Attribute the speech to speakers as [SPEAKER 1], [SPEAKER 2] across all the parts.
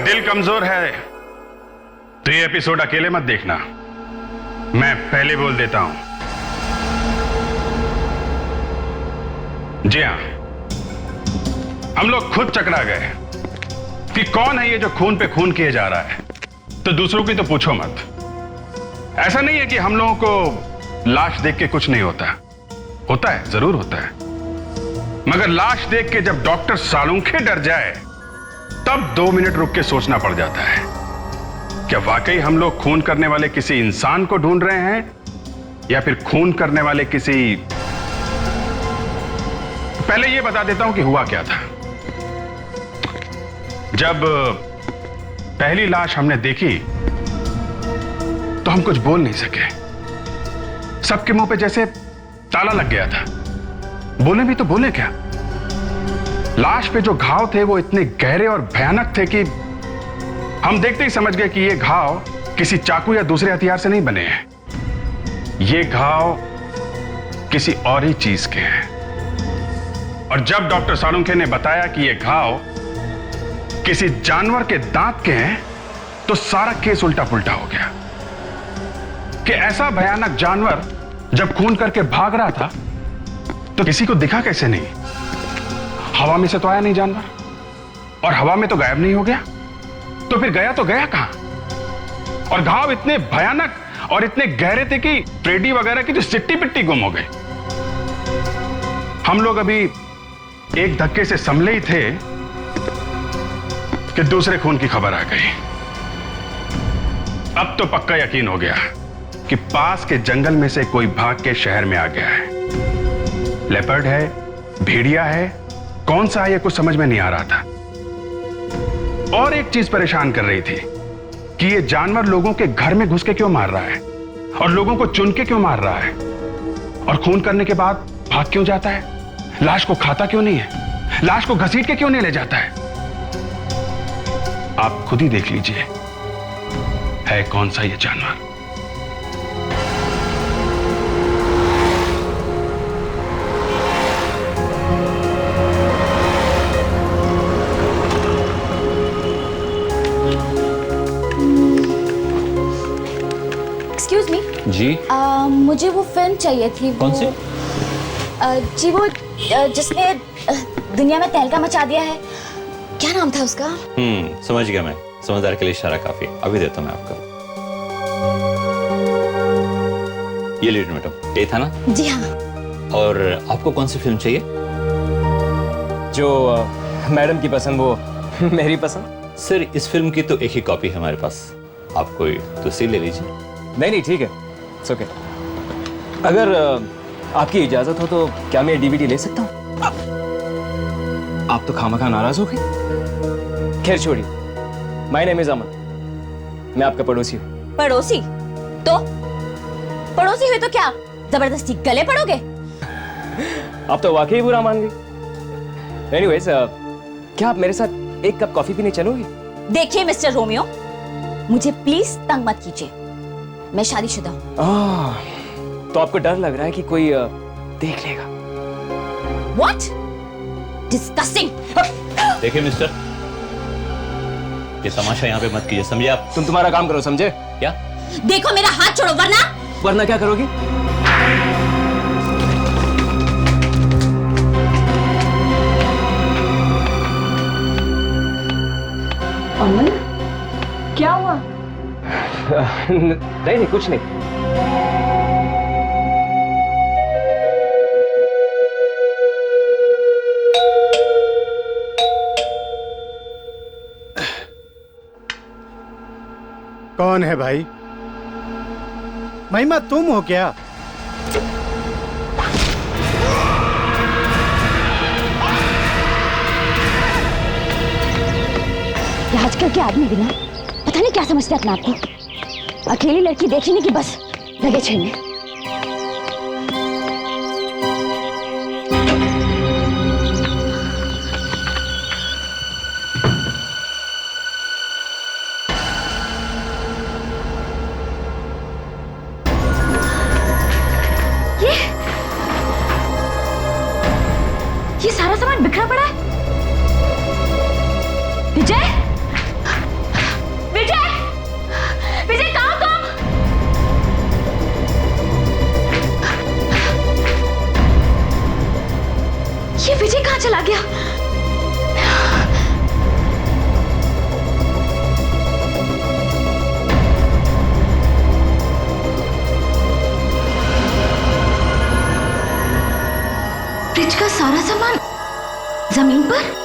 [SPEAKER 1] अगर दिल कमजोर है तो ये एपिसोड अकेले मत देखना, मैं पहले बोल देता हूं। जी हां, हम लोग खुद चकरा गए कि कौन है ये जो खून पे खून किए जा रहा है, तो दूसरों की तो पूछो मत। ऐसा नहीं है कि हम लोगों को लाश देख के कुछ नहीं होता, होता है, जरूर होता है, मगर लाश देख के जब डॉक्टर सालुंखे डर जाए तब 2 मिनट रुक के सोचना पड़ जाता है, क्या वाकई हम लोग खून करने वाले किसी इंसान को ढूंढ रहे हैं या फिर खून करने वाले किसी। पहले यह बता देता हूं कि हुआ क्या था। जब पहली लाश हमने देखी तो हम कुछ बोल नहीं सके, सबके मुंह पे जैसे ताला लग गया था। बोले भी तो बोले क्या। लाश पे जो घाव थे वो इतने गहरे और भयानक थे कि हम देखते ही समझ गए कि ये घाव किसी चाकू या दूसरे हथियार से नहीं बने हैं, ये घाव किसी और ही चीज के हैं। और जब डॉक्टर सालुंखे ने बताया कि ये घाव किसी जानवर के दांत के हैं तो सारा केस उल्टा पुल्टा हो गया कि ऐसा भयानक जानवर जब खून करके भाग रहा था तो किसी को दिखा कैसे नहीं। हवा में से तो आया नहीं जानवर, और हवा में तो गायब नहीं हो गया, तो फिर गया तो गया कहां। और घाव इतने भयानक और इतने गहरे थे कि ट्रेडी वगैरह की तो सिट्टी पिट्टी गुम हो गई। हम लोग अभी एक धक्के से संभले ही थे कि दूसरे खून की खबर आ गई। अब तो पक्का यकीन हो गया कि पास के जंगल में से कोई भाग के शहर में आ गया है। लेपर्ड है, भेड़िया है, कौन सा है ये कुछ समझ में नहीं आ रहा था। और एक चीज परेशान कर रही थी कि ये जानवर लोगों के घर में घुस के क्यों मार रहा है और लोगों को चुन के क्यों मार रहा है, और खून करने के बाद भाग क्यों जाता है, लाश को खाता क्यों नहीं है, लाश को घसीट के क्यों नहीं ले जाता है। आप खुद ही देख लीजिए है कौन सा ये जानवर।
[SPEAKER 2] एक्सक्यूज मी
[SPEAKER 3] जी
[SPEAKER 2] मुझे वो फिल्म चाहिए थी।
[SPEAKER 3] कौन सी?
[SPEAKER 2] जी वो जिसने दुनिया में तहलका मचा दिया है, क्या नाम था उसका?
[SPEAKER 3] समझ गया मैं, समझदार के लिए इशारा काफी। अभी देता हूं मैं आपको। ये लीजिए मैडम, ये था ना?
[SPEAKER 2] जी हाँ।
[SPEAKER 3] और आपको कौन सी फिल्म चाहिए?
[SPEAKER 4] जो मैडम की पसंद वो मेरी पसंद।
[SPEAKER 3] सर इस फिल्म की तो एक ही कॉपी है हमारे पास, आप कोई दूसरी ले लीजिए।
[SPEAKER 4] नहीं ठीक है, इट्स ओके। अगर आपकी इजाजत हो तो क्या मैं डीवीडी ले सकता हूँ? आप तो खामखा नाराज हो गई। खैर छोड़िए, माय नेम इज अमन, मैं आपका पड़ोसी हूँ।
[SPEAKER 2] पड़ोसी? तो पड़ोसी हुए तो क्या जबरदस्ती गले पड़ोगे?
[SPEAKER 4] आप तो वाकई बुरा मान गई। एनीवेज, क्या आप मेरे साथ एक कप कॉफी पीने चलोगी?
[SPEAKER 2] देखिए मिस्टर रोमियो, मुझे प्लीज तंग मत कीजिए, मैं शादीशुदा हूँ।
[SPEAKER 4] तो आपको डर लग रहा है कि कोई देख लेगा?
[SPEAKER 2] What? Disgusting!
[SPEAKER 3] देखिए मिस्टर, ये तमाशा यहाँ पे मत कीजिए, समझे आप?
[SPEAKER 4] तुम तुम्हारा काम करो, समझे?
[SPEAKER 3] क्या?
[SPEAKER 2] देखो मेरा हाथ छोड़ो वरना
[SPEAKER 4] क्या करोगी?
[SPEAKER 5] अमन, क्या हुआ?
[SPEAKER 4] नहीं कुछ नहीं।
[SPEAKER 6] कौन है भाई? महिमा तुम हो क्या?
[SPEAKER 5] आजकल के आदमी भी ना पता नहीं क्या समझते अपने आप को। अकेली लड़की देखी नहीं कि बस लगे छेड़ने। ये सारा सामान बिखरा पड़ा है। विजय, चला गया? फ्रिज का सारा सामान जमीन पर?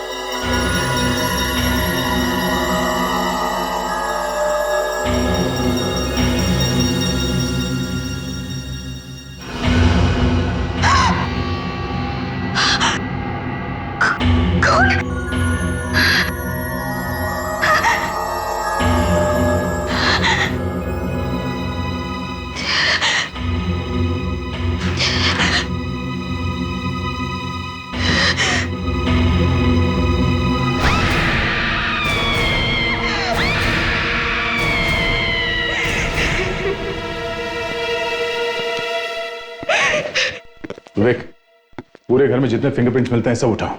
[SPEAKER 1] विवेक, पूरे घर में जितने फिंगरप्रिंट्स मिलते हैं सब उठाओ।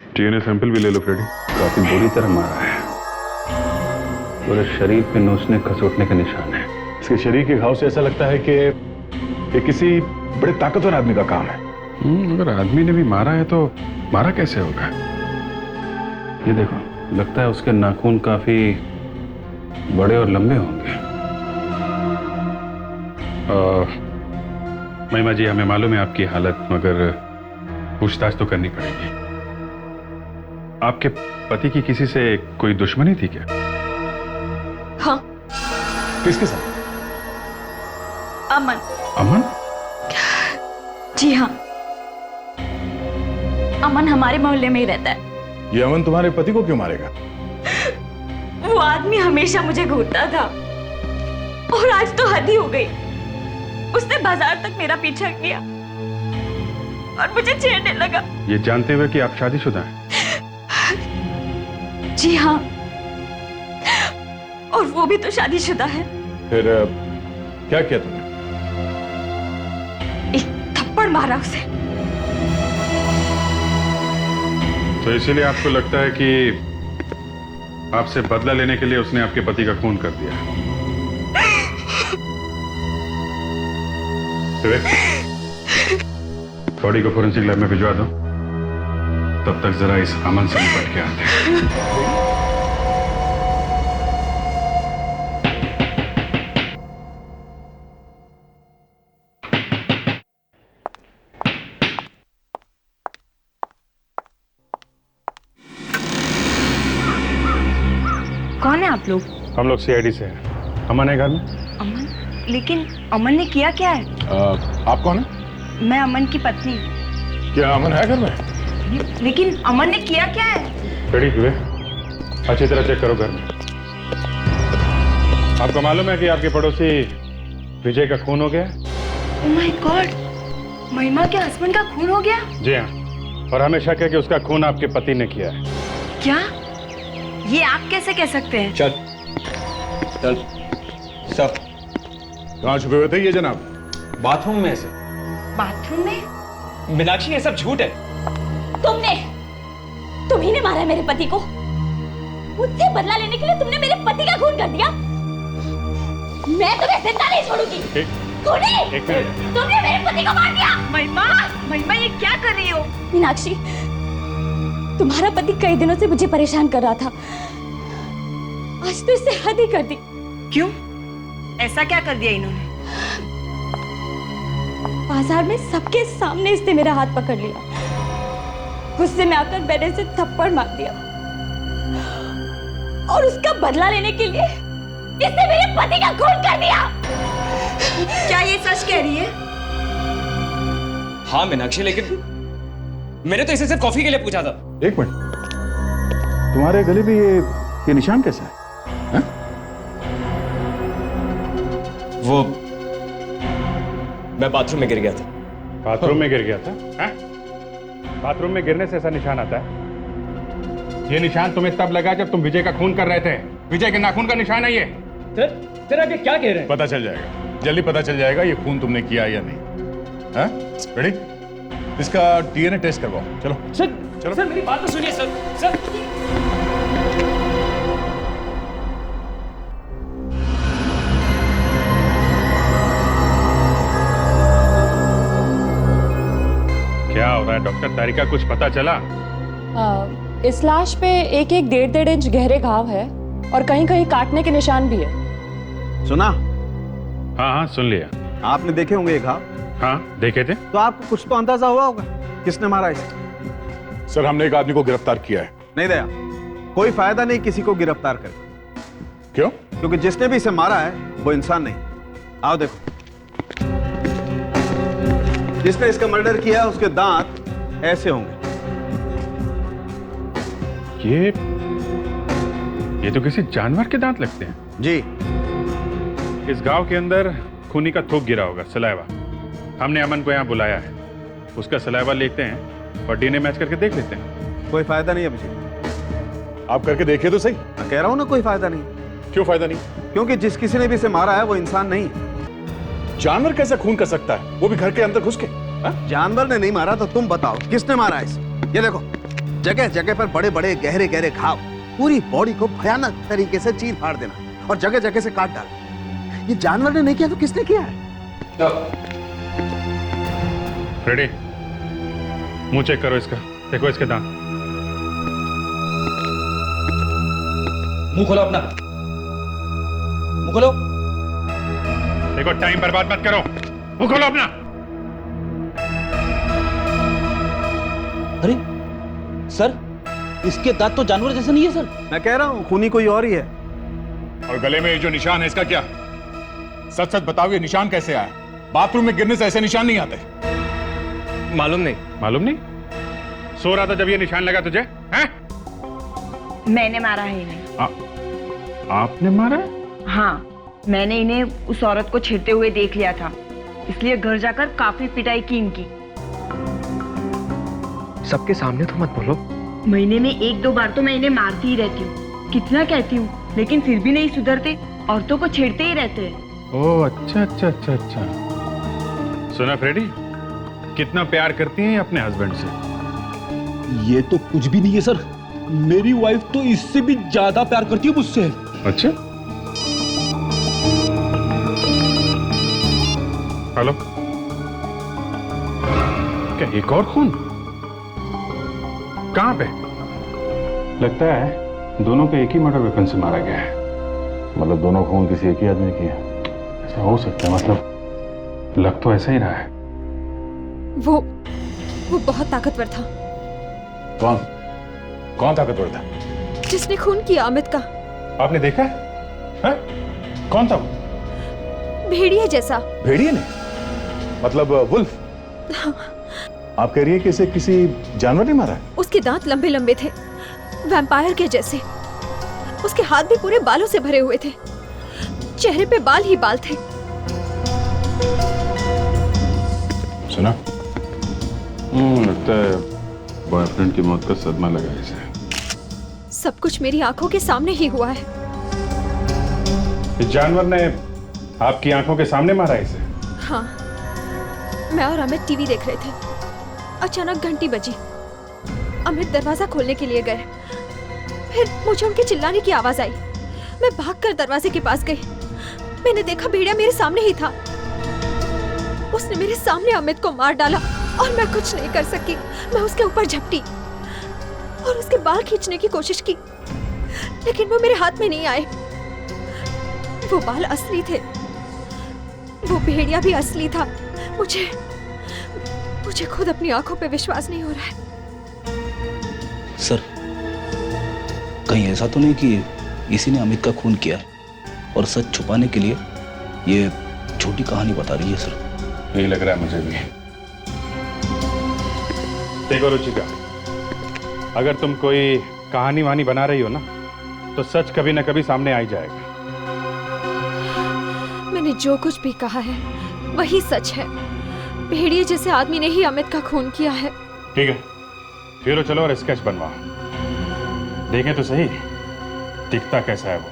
[SPEAKER 1] डीएनए सैंपल भी ले लो फ्रेडी।
[SPEAKER 7] काफी बुरी तरह मारा है, पूरे शरीर पे नोचने खसोटने के निशान है।
[SPEAKER 1] इसके शरीर के घाव से ऐसा लगता है कि ये किसी बड़े ताकतवर आदमी का काम है। अगर आदमी ने भी मारा है तो मारा कैसे होगा?
[SPEAKER 7] ये देखो, लगता है उसके नाखून काफी बड़े और लंबे होंगे।
[SPEAKER 1] महिमा जी, हमें मालूम है आपकी हालत, मगर पूछताछ तो करनी पड़ेगी। आपके पति की किसी से कोई दुश्मनी थी क्या?
[SPEAKER 5] हाँ।
[SPEAKER 1] किसके साथ?
[SPEAKER 5] अमन।
[SPEAKER 1] अमन?
[SPEAKER 5] जी हाँ, अमन हमारे मोहल्ले में ही रहता है।
[SPEAKER 1] ये अमन तुम्हारे पति को क्यों मारेगा?
[SPEAKER 5] वो आदमी हमेशा मुझे घूरता था और आज तो हद ही हो गई। उसने बाजार तक मेरा पीछा किया और मुझे छेड़ने लगा।
[SPEAKER 1] ये जानते हुए कि आप शादीशुदा हैं?
[SPEAKER 5] जी हाँ, और वो भी तो शादीशुदा है।
[SPEAKER 1] फिर क्या किया तुमने?
[SPEAKER 5] एक थप्पड़ मारा उसे।
[SPEAKER 1] तो इसीलिए आपको लगता है कि आपसे बदला लेने के लिए उसने आपके पति का खून कर दिया? बॉडी को फोरेंसिक लैब में भिजवा दो, तब तक जरा इस अमन से निपट के आते हैं।
[SPEAKER 8] कौन है आप लोग?
[SPEAKER 1] हम लोग सीआईडी से हैं। अमन है घर में?
[SPEAKER 8] अमन? लेकिन अमन ने किया क्या है?
[SPEAKER 1] आप कौन है?
[SPEAKER 8] मैं अमन की पत्नी।
[SPEAKER 1] क्या अमन है घर में?
[SPEAKER 8] लेकिन अमन ने किया क्या है?
[SPEAKER 1] रेडी हुए, अच्छी तरह चेक करो घर में। आपको मालूम है कि आपके पड़ोसी विजय का खून हो गया?
[SPEAKER 8] ओह माय गॉड, महिमा के हस्बैंड का खून हो गया?
[SPEAKER 1] जी हाँ, और हमें शक है कि उसका खून आपके पति ने किया है।
[SPEAKER 8] क्या? ये आप कैसे कह सकते हैं?
[SPEAKER 3] चल चल सब।
[SPEAKER 1] कहाँ छुपे हुए थे ये जनाब?
[SPEAKER 3] बाथरूम में से।
[SPEAKER 8] बाथरूम में?
[SPEAKER 4] मीनाक्षी, ये सब झूठ है।
[SPEAKER 2] तुम्ही ने मारा है मेरे पति को। मुझसे बदला लेने के लिए तुमने मेरे पति का खून कर दिया। मैं तुम्हें जिंदा नहीं छोड़ूंगी। खूनी! तुमने मेरे पति को मार दिया।
[SPEAKER 8] महिमा, महिमा ये क्या कर रही हो?
[SPEAKER 2] मीनाक्षी, तुम्हारा पति कई दिनों से मुझे परेशान कर रहा था, आज तो इससे हद ही कर दी।
[SPEAKER 8] क्यों? ऐसा क्या कर दिया इन्होंने?
[SPEAKER 2] बाजार में सबके सामने इसने मेरा हाथ पकड़ लिया। गुस्से में आकर मैंने इसे थप्पड़ मार दिया और उसका बदला लेने के लिए इसने मेरे पति का खून कर दिया।
[SPEAKER 8] क्या ये सच कह रही है?
[SPEAKER 4] हाँ मीनाक्षी, लेकिन मैंने तो इसे सिर्फ कॉफी के लिए पूछा था।
[SPEAKER 1] एक मिनट, तुम्हारे गले पे ये निशान कैसा है?
[SPEAKER 4] वो मैं बाथरूम में गिर गया था।
[SPEAKER 1] बाथरूम में गिर गया था? हाँ? बाथरूम में गिरने से ऐसा निशान आता है? ये निशान तुम्हें तब लगा जब तुम विजय का खून कर रहे थे। विजय के नाखून का निशान है ये।
[SPEAKER 4] सर आप ये क्या कह रहे हैं?
[SPEAKER 1] पता चल जाएगा, जल्दी पता चल जाएगा ये खून तुमने किया या नहीं। हाँ? रेडी? इसका डीएनए टेस्ट करवाओ। चलो
[SPEAKER 4] सर,
[SPEAKER 1] चलो।
[SPEAKER 4] सर मेरी बात तो सुनिए सर। सर
[SPEAKER 1] क्या हो रहा है डॉक्टर तारिका, कुछ पता चला?
[SPEAKER 9] इस लाश पे एक एक 1.5 इंच गहरे घाव है और कहीं कहीं काटने के निशान भी है।
[SPEAKER 6] सुना?
[SPEAKER 1] हाँ हाँ सुन लिया।
[SPEAKER 6] आपने देखे होंगे ये घाव?
[SPEAKER 1] हाँ देखे थे।
[SPEAKER 6] तो आपको कुछ तो अंदाजा हुआ होगा किसने मारा इसे?
[SPEAKER 10] सर हमने एक आदमी को गिरफ्तार किया है।
[SPEAKER 6] नहीं दया, कोई फायदा नहीं किसी को गिरफ्तार कर।
[SPEAKER 10] क्यों?
[SPEAKER 6] क्योंकि जिसने भी इसे मारा है वो इंसान नहीं। आओ देखो, जिसने इसका मर्डर किया उसके दांत ऐसे होंगे।
[SPEAKER 1] ये तो किसी जानवर के दांत लगते हैं
[SPEAKER 6] जी।
[SPEAKER 1] इस गांव के अंदर खूनी का थूक गिरा होगा, सलाइवा। हमने अमन को यहाँ बुलाया है, उसका सलाइवा लेते हैं और डीएनए मैच करके देख लेते हैं।
[SPEAKER 6] कोई फायदा नहीं अभिजीत।
[SPEAKER 10] आप करके देखिए तो सही।
[SPEAKER 6] मैं कह रहा हूं ना, कोई फायदा नहीं।
[SPEAKER 10] क्यों फायदा नहीं?
[SPEAKER 6] क्योंकि जिस किसी ने भी इसे मारा है वो इंसान नहीं।
[SPEAKER 10] जानवर कैसे खून कर सकता है, वो भी घर के अंदर घुस के?
[SPEAKER 6] जानवर ने नहीं मारा तो तुम बताओ किसने मारा इसे? ये देखो, जगह जगह पर बड़े बड़े गहरे गहरे घाव, पूरी बॉडी को भयानक तरीके से चीर फाड़ देना और जगह जगह से काट डालना। ये जानवर ने नहीं किया तो किसने किया है?
[SPEAKER 1] फ्रेडी, मुंह चेक करो इसका, देखो इसके दांत।
[SPEAKER 3] मुंह खोलो अपना, मुंह खोलो।
[SPEAKER 1] देखो टाइम बर्बाद मत करो, मुंह खोलो अपना।
[SPEAKER 3] अरे सर, इसके दांत तो जानवर जैसे नहीं है सर।
[SPEAKER 6] मैं कह रहा हूं खूनी कोई और ही है।
[SPEAKER 10] और गले में ये जो निशान है इसका क्या? सच सच बताओ, ये निशान कैसे आया? बाथरूम में गिरने से ऐसे निशान नहीं आते।
[SPEAKER 4] मालूम नहीं।
[SPEAKER 1] मालूम नहीं? सो रहा था जब ये निशान लगा तुझे? हैं?
[SPEAKER 5] मैंने मारा है इन्हें।
[SPEAKER 1] आपने मारा?
[SPEAKER 5] हाँ, मैंने इन्हें उस औरत को छेड़ते हुए देख लिया था, इसलिए घर जाकर काफी पिटाई की इनकी।
[SPEAKER 4] सबके सामने तो मत बोलो।
[SPEAKER 5] महीने में 1-2 बार तो मैं इन्हें मारती ही रहती हूँ। कितना कहती हूँ, लेकिन फिर भी नहीं सुधरते, औरतों को छेड़ते ही रहते हैं।
[SPEAKER 1] ओह अच्छा अच्छा अच्छा अच्छा। सुना फ्रेडी, कितना प्यार करती हैं अपने हस्बैंड से?
[SPEAKER 3] ये तो कुछ भी नहीं है सर, मेरी वाइफ तो इससे भी ज्यादा प्यार करती है मुझसे।
[SPEAKER 1] अच्छा, हेलो, क्या एक और खून? कहां पे?
[SPEAKER 7] लगता है दोनों के एक ही मर्डर वेपन से मारा गया है।
[SPEAKER 10] मतलब दोनों खून किसी एक ही आदमी के हैं?
[SPEAKER 7] ऐसा हो सकता है, मतलब लग तो ऐसा ही रहा है।
[SPEAKER 9] वो बहुत ताकतवर था।
[SPEAKER 10] कौन? कौन ताकतवर था?
[SPEAKER 9] जिसने खून किया अमित का।
[SPEAKER 1] आपने देखा है? कौन था वो?
[SPEAKER 9] भेड़िया जैसा।
[SPEAKER 10] भेड़िए ने? मतलब वुल्फ? आप कह रही है कि इसे किसी जानवर ने मारा है?
[SPEAKER 9] उसके दांत लंबे लंबे थे, वैम्पायर के जैसे। उसके हाथ भी पूरे बालों से भरे हुए थे, चेहरे पे बाल ही बाल थे।
[SPEAKER 10] सुना?
[SPEAKER 7] लगता है बॉयफ्रेंड की मौत का सदमा लगा इसे।
[SPEAKER 9] सब कुछ मेरी आंखों के सामने ही हुआ है।
[SPEAKER 1] इस जानवर ने आपकी आंखों के सामने मारा इसे?
[SPEAKER 9] हाँ, मैं और अमित टीवी देख रहे थे। अचानक घंटी बजी। अमित दरवाजा खोलने के लिए गए, फिर मुझे उनके चिल्लाने की आवाज आई। मैं भागकर दरवाजे के पास गई। मैंने देखा भेड़िया मेरे सामने ही था। उसने मेरे सामने अमित को मार डाला और मैं कुछ नहीं कर सकी। मैं उसके ऊपर झपटी और उसके बाल खींचने की कोशिश की, लेकिन वो मेरे हाथ में नहीं आए। वो बाल असली थे, वो भेड़िया भी असली था। मुझे खुद अपनी आंखों पे विश्वास नहीं हो रहा है।
[SPEAKER 3] सर, कहीं ऐसा तो नहीं कि इसी ने अमित का खून किया है और सच छुपाने के लिए ये झूठी कहानी बता रही है? सर
[SPEAKER 1] यही लग रहा है मुझे भी। देखो रुचिका, अगर तुम कोई कहानी वानी बना रही हो ना, तो सच कभी ना कभी सामने आ ही जाएगा।
[SPEAKER 9] मैंने जो कुछ भी कहा है वही सच है। भेड़िए जैसे आदमी ने ही अमित का खून किया है।
[SPEAKER 1] ठीक है, फिर चलो और स्केच बनवाओ, देखें तो सही दिखता कैसा है वो।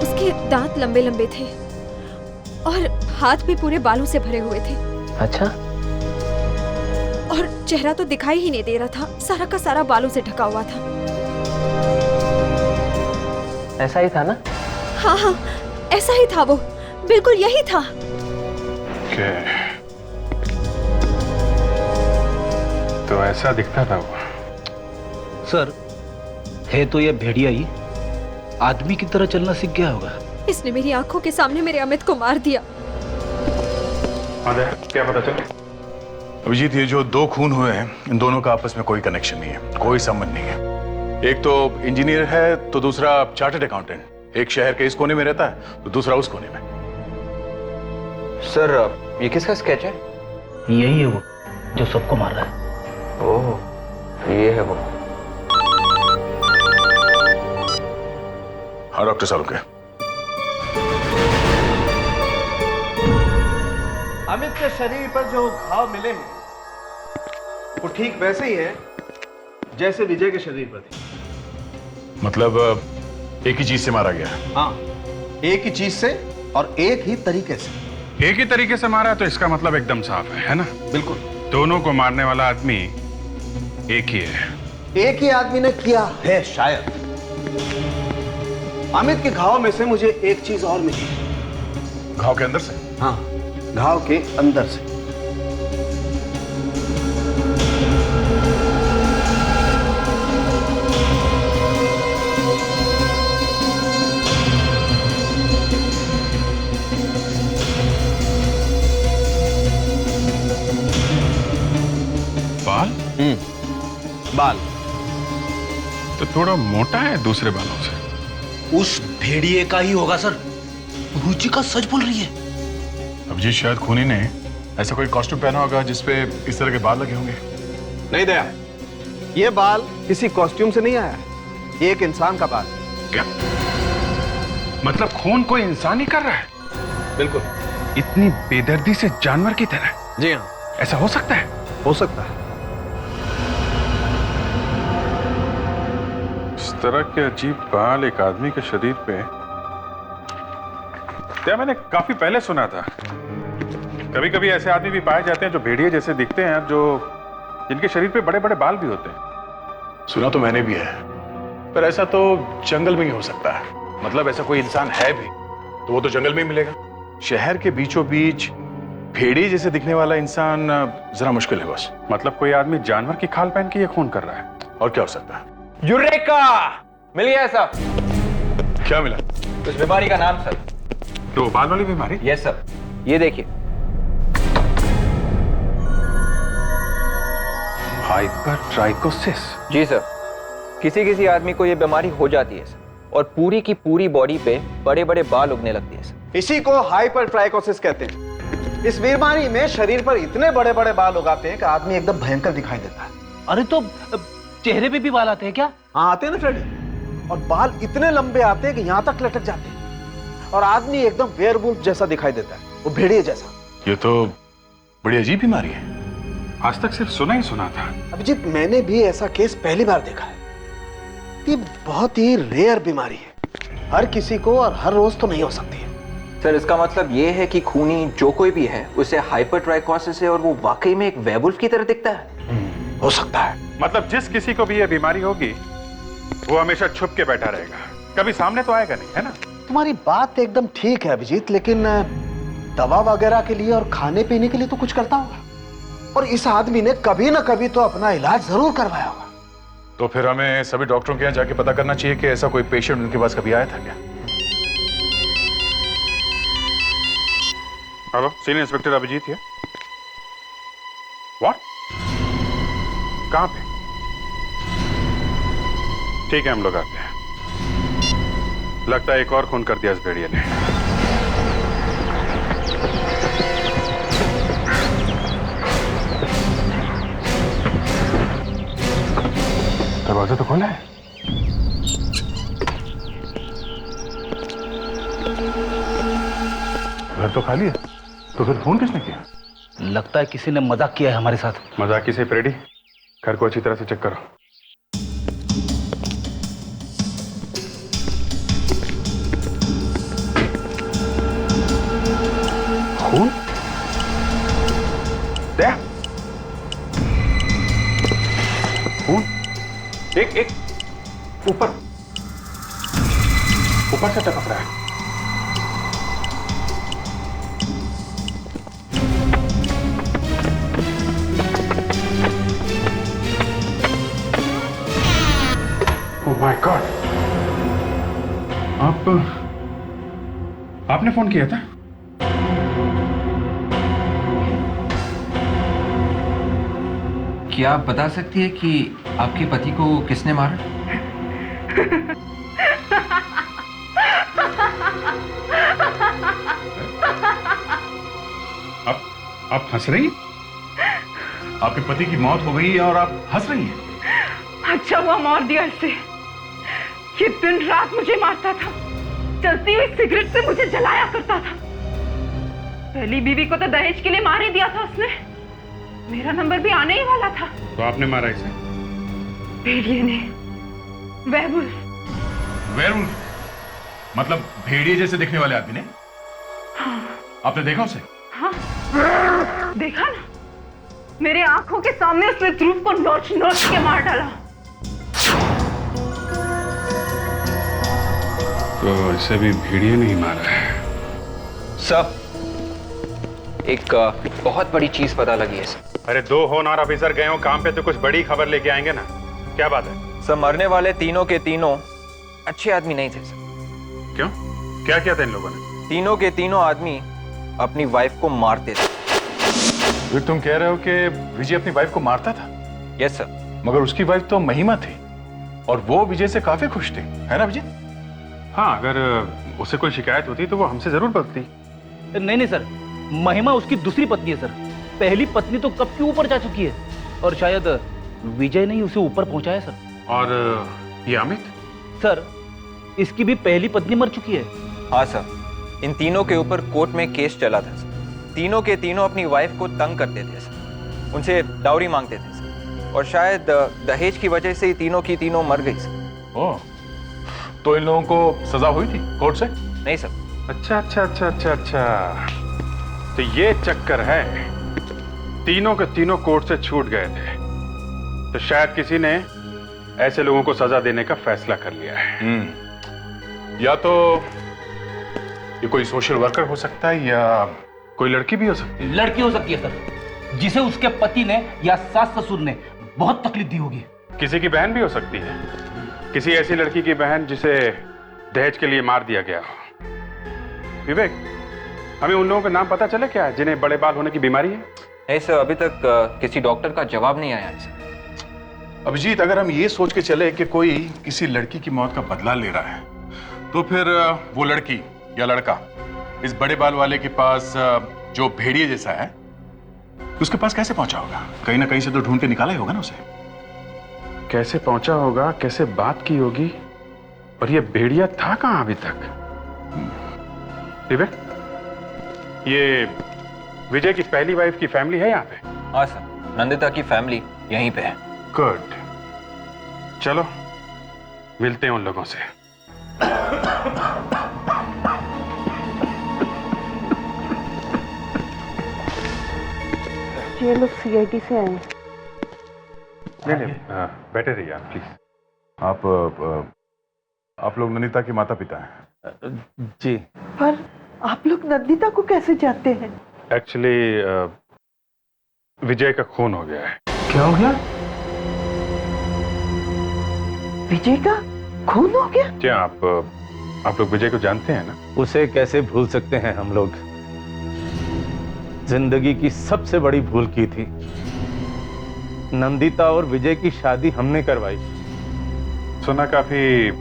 [SPEAKER 9] उसके दांत लंबे लंबे थे और हाथ भी पूरे बालों से भरे हुए थे।
[SPEAKER 4] अच्छा।
[SPEAKER 9] और चेहरा तो दिखाई ही नहीं दे रहा था, सारा का सारा बालों से ढका हुआ था।
[SPEAKER 4] ऐसा ही था ना?
[SPEAKER 9] हाँ हाँ, ऐसा ही था वो, बिल्कुल यही था।
[SPEAKER 1] ओके, तो ऐसा दिखता था वो।
[SPEAKER 3] सर, है तो ये भेड़िया ही आदमी की तरह चलना सीख गया होगा।
[SPEAKER 9] इसने मेरी आंखों के सामने मेरे अमित को मार दिया।
[SPEAKER 1] क्या पता चला?
[SPEAKER 10] अभिजीत, ये जो दो खून हुए हैं, इन दोनों का आपस में कोई कनेक्शन नहीं है, कोई संबंध नहीं है। एक तो इंजीनियर है तो दूसरा चार्टर्ड अकाउंटेंट। एक शहर के इस कोने में रहता है तो दूसरा उस कोने में।
[SPEAKER 4] सर, ये किसका स्केच है?
[SPEAKER 3] यही है वो जो सबको मार रहा है।
[SPEAKER 4] ओह, ये है वो।
[SPEAKER 10] हाँ डॉक्टर सालुके।
[SPEAKER 6] अमित के शरीर पर जो घाव मिले हैं वो ठीक वैसे ही है जैसे विजय के शरीर पर थे।
[SPEAKER 10] मतलब एक ही चीज से मारा गया?
[SPEAKER 6] हाँ, एक ही चीज से और एक ही तरीके से।
[SPEAKER 1] एक ही तरीके से मारा है तो इसका मतलब एकदम साफ है ना?
[SPEAKER 6] बिल्कुल।
[SPEAKER 1] दोनों को मारने वाला आदमी एक ही है।
[SPEAKER 6] एक ही आदमी ने किया है शायद। अमित के घाव में से मुझे एक चीज और मिली।
[SPEAKER 10] घाव के अंदर से?
[SPEAKER 6] हाँ, घाव के अंदर से।
[SPEAKER 1] बाल?
[SPEAKER 6] बाल
[SPEAKER 1] तो थोड़ा मोटा है दूसरे बालों से।
[SPEAKER 3] उस भेड़िए का ही होगा सर। रुचिका सच बोल रही है।
[SPEAKER 10] अभिजीत, शायद खूनी ने ऐसा कोई कॉस्ट्यूम पहना होगा जिसपे इस तरह के बाल लगे होंगे।
[SPEAKER 6] नहीं दया, ये बाल किसी कॉस्ट्यूम से नहीं आया, ये एक इंसान का बाल।
[SPEAKER 1] क्या मतलब खून कोई इंसान ही कर रहा है?
[SPEAKER 6] बिल्कुल।
[SPEAKER 1] इतनी बेदर्दी से जानवर की तरह?
[SPEAKER 6] जी हाँ।
[SPEAKER 1] ऐसा हो सकता है?
[SPEAKER 6] हो सकता है।
[SPEAKER 1] इस तरह के अजीब बाल एक आदमी के शरीर पे क्या मैंने काफी पहले सुना था। कभी कभी ऐसे आदमी भी पाए जाते हैं जो भेड़िए जैसे दिखते हैं, जो जिनके शरीर पे बड़े बड़े बाल भी होते हैं।
[SPEAKER 10] सुना तो मैंने भी है, पर ऐसा तो जंगल में ही हो सकता है। मतलब ऐसा कोई इंसान है भी तो वो तो जंगल में ही मिलेगा। शहर के बीचों बीच भेड़िए जैसे दिखने वाला इंसान जरा मुश्किल है बस।
[SPEAKER 1] मतलब कोई आदमी जानवर की खाल पहन के ये खून कर रहा है?
[SPEAKER 10] और क्या हो सकता है?
[SPEAKER 4] यूरेका! मिल गया सर।
[SPEAKER 10] क्या मिला?
[SPEAKER 4] उस बीमारी का नाम सर।
[SPEAKER 1] तो बाल वाली बीमारी?
[SPEAKER 4] यस सर, ये देखिए।
[SPEAKER 1] हाइपरट्राइकोसिस।
[SPEAKER 4] जी सर, किसी किसी आदमी को ये बीमारी हो जाती है सर, और पूरी की पूरी बॉडी पे बड़े बड़े बाल उगने लगते हैं सर।
[SPEAKER 6] इसी को हाइपरट्राइकोसिस कहते हैं। इस बीमारी में शरीर पर इतने बड़े बड़े बाल उगाते हैं कि आदमी एकदम भयंकर दिखाई देता है।
[SPEAKER 3] अरे तो चेहरे पे भी बाल आते हैं क्या?
[SPEAKER 6] हाँ, आते हैं ना फ्रेडी। और बाल इतने लंबे आते हैं कि यहां तक लटक जाते हैं और आदमी एकदम वेयरवुल्फ जैसा दिखाई देता है, वो भेड़िए जैसा।
[SPEAKER 10] ये तो बड़ी अजीब बीमारी है।
[SPEAKER 1] आज तक सिर्फ सुना ही सुना था।
[SPEAKER 6] अभिजीत, मैंने भी ऐसा केस पहली बार देखा है। ये बहुत ही रेयर बीमारी है, हर किसी को और हर रोज तो नहीं हो सकती है।
[SPEAKER 4] सर, इसका मतलब ये है कि खूनी जो कोई भी है उसे हाइपरट्राइकोसिस है और वो वाकई में एक वेयरवुल्फ की तरह दिखता है।
[SPEAKER 6] हो सकता है।
[SPEAKER 1] मतलब जिस किसी को भी ये बीमारी होगी वो हमेशा छुप के बैठा रहेगा, कभी सामने तो आएगा नहीं, है ना?
[SPEAKER 6] तुम्हारी बात एकदम ठीक है अभिजीत, लेकिन दवा वगैरह के लिए और खाने पीने के लिए तो कुछ करता होगा, और इस आदमी ने कभी ना कभी तो अपना इलाज जरूर करवाया होगा।
[SPEAKER 10] तो फिर हमें सभी डॉक्टरों के यहाँ जाके पता करना चाहिए कि ऐसा कोई पेशेंट उनके पास कभी आया था क्या?
[SPEAKER 1] हेलो, सीनियर इंस्पेक्टर अभिजीत है। व्हाट? कहां पे? ठीक है, हम लोग आते हैं। लगता है एक और खून कर दिया इस भेड़िए ने। दरवाजा तो खोला है। घर तो खाली है, तो फिर फोन किसने किया?
[SPEAKER 3] लगता है किसी ने मजाक किया है हमारे साथ।
[SPEAKER 1] मजाक से फ्रेडी, घर को अच्छी तरह से चेक करो। खून? दया? खून? एक ऊपर से टपक रहा है। माय गॉड, आपने फोन किया था?
[SPEAKER 11] क्या आप बता सकती है कि आपके पति को किसने मारा?
[SPEAKER 1] आप हंस रही हैं?
[SPEAKER 10] आपके पति की मौत हो गई है और आप हंस रही हैं?
[SPEAKER 5] अच्छा हुआ मार दिया इसे। ये दिन रात मुझे मारता था, चलती हुई सिगरेट से मुझे जलाया करता था। पहली बीवी को तो दहेज के लिए मार ही दिया था उसने। मेरा नंबर भी आने ही वाला था।
[SPEAKER 1] तो आपने मारा इसे?
[SPEAKER 5] भेड़िए ने। वेयरवुल्फ।
[SPEAKER 10] वेयरवुल्फ मतलब भेड़िए जैसे दिखने वाले आदमी ने?
[SPEAKER 5] हाँ।
[SPEAKER 10] आपने देखा उसे?
[SPEAKER 5] हाँ, देखा ना, मेरे आंखों के सामने उसने ध्रुव को नोच नोच के मार डाला।
[SPEAKER 1] तो इसे भी भेड़िए नहीं मारा है।
[SPEAKER 11] सर, एक बहुत बड़ी चीज पता लगी है सर।
[SPEAKER 1] अरे 2 होनहार ऑफिसर गए हो काम पे तो कुछ बड़ी खबर लेके आएंगे ना। क्या बात है?
[SPEAKER 11] सर, मरने वाले तीनों के तीनों अच्छे आदमी नहीं थे सर।
[SPEAKER 1] क्यों? क्या किया था इन लोगों ने?
[SPEAKER 11] तीनों के तीनों आदमी अपनी वाइफ को मारते थे।
[SPEAKER 10] फिर तुम कह रहे हो कि विजय अपनी वाइफ को मारता था?
[SPEAKER 11] Yes sir.
[SPEAKER 10] मगर उसकी वाइफ तो महिमा थी और वो विजय से काफी खुश थी, है ना विजय?
[SPEAKER 1] हाँ, अगर उसे कोई शिकायत होती तो वो हमसे जरूर बोलती।
[SPEAKER 3] नहीं सर, महिमा उसकी दूसरी पत्नी है सर। पहली पत्नी तो कब की ऊपर जा चुकी है और शायद विजय ने ही उसे ऊपर पहुंचाया सर।
[SPEAKER 1] और ये अमित?
[SPEAKER 3] सर, इसकी भी पहली पत्नी मर चुकी है।
[SPEAKER 11] हाँ सर, इन तीनों के ऊपर कोर्ट में केस चला था सर। तीनों के तीनों अपनी वाइफ को तंग करते थे सर, उनसे डाउरी मांगते थे सर, और शायद दहेज की वजह से ही तीनों की तीनों मर गई सर।
[SPEAKER 10] ओह, तो इन लोगों को सजा हुई थी कोर्ट से?
[SPEAKER 11] नहीं सर।
[SPEAKER 1] अच्छा। तो ये चक्कर है, तीनों के तीनों कोर्ट से छूट गए थे तो शायद किसी ने ऐसे लोगों को सजा देने का फैसला कर लिया है।
[SPEAKER 10] या तो ये कोई सोशल वर्कर हो सकता है या कोई लड़की भी हो सकती है।
[SPEAKER 3] लड़की हो सकती है सर, जिसे उसके पति ने या सास ससुर ने बहुत तकलीफ दी होगी।
[SPEAKER 1] किसी की बहन भी हो सकती है, किसी ऐसी लड़की की बहन जिसे दहेज के लिए मार दिया गया हो। विवेक, हमें उन लोगों का नाम पता चले क्या, जिन्हें बड़े बाल होने की बीमारी है?
[SPEAKER 11] नहीं सर, अभी तक किसी डॉक्टर का जवाब नहीं आया है सर।
[SPEAKER 10] अभिजीत, अगर हम ये सोच के चले कि कोई किसी लड़की की मौत का बदला ले रहा है तो फिर वो लड़की या लड़का इस बड़े बाल वाले के पास जो भेड़िए जैसा है उसके पास कैसे पहुंचा होगा? कहीं ना कहीं से तो ढूंढ के निकाला ही होगा ना उसे।
[SPEAKER 1] कैसे पहुंचा होगा, कैसे बात की होगी, और ये भेड़िया था कहां अभी तक? विवेक, ये विजय की पहली वाइफ की फैमिली है यहाँ पे?
[SPEAKER 11] हाँ सर, नंदिता की फैमिली यहीं पे है।
[SPEAKER 1] गुड, चलो मिलते हैं उन लोगों से।
[SPEAKER 5] ये लोग सीआईडी से आए।
[SPEAKER 1] नहीं, बैठे रहिए आप प्लीज।
[SPEAKER 10] आप लोग नंदिता के माता पिता हैं?
[SPEAKER 3] जी।
[SPEAKER 5] पर आप लोग नंदिता को कैसे जानते हैं?
[SPEAKER 1] एक्चुअली विजय का खून हो गया है।
[SPEAKER 3] क्या हो गया?
[SPEAKER 5] विजय का खून हो गया?
[SPEAKER 1] क्या आप लोग विजय को जानते हैं ना?
[SPEAKER 12] उसे कैसे भूल सकते हैं हम लोग। जिंदगी की सबसे बड़ी भूल की थी। नंदिता और विजय की शादी हमने करवाई।
[SPEAKER 1] सुना काफी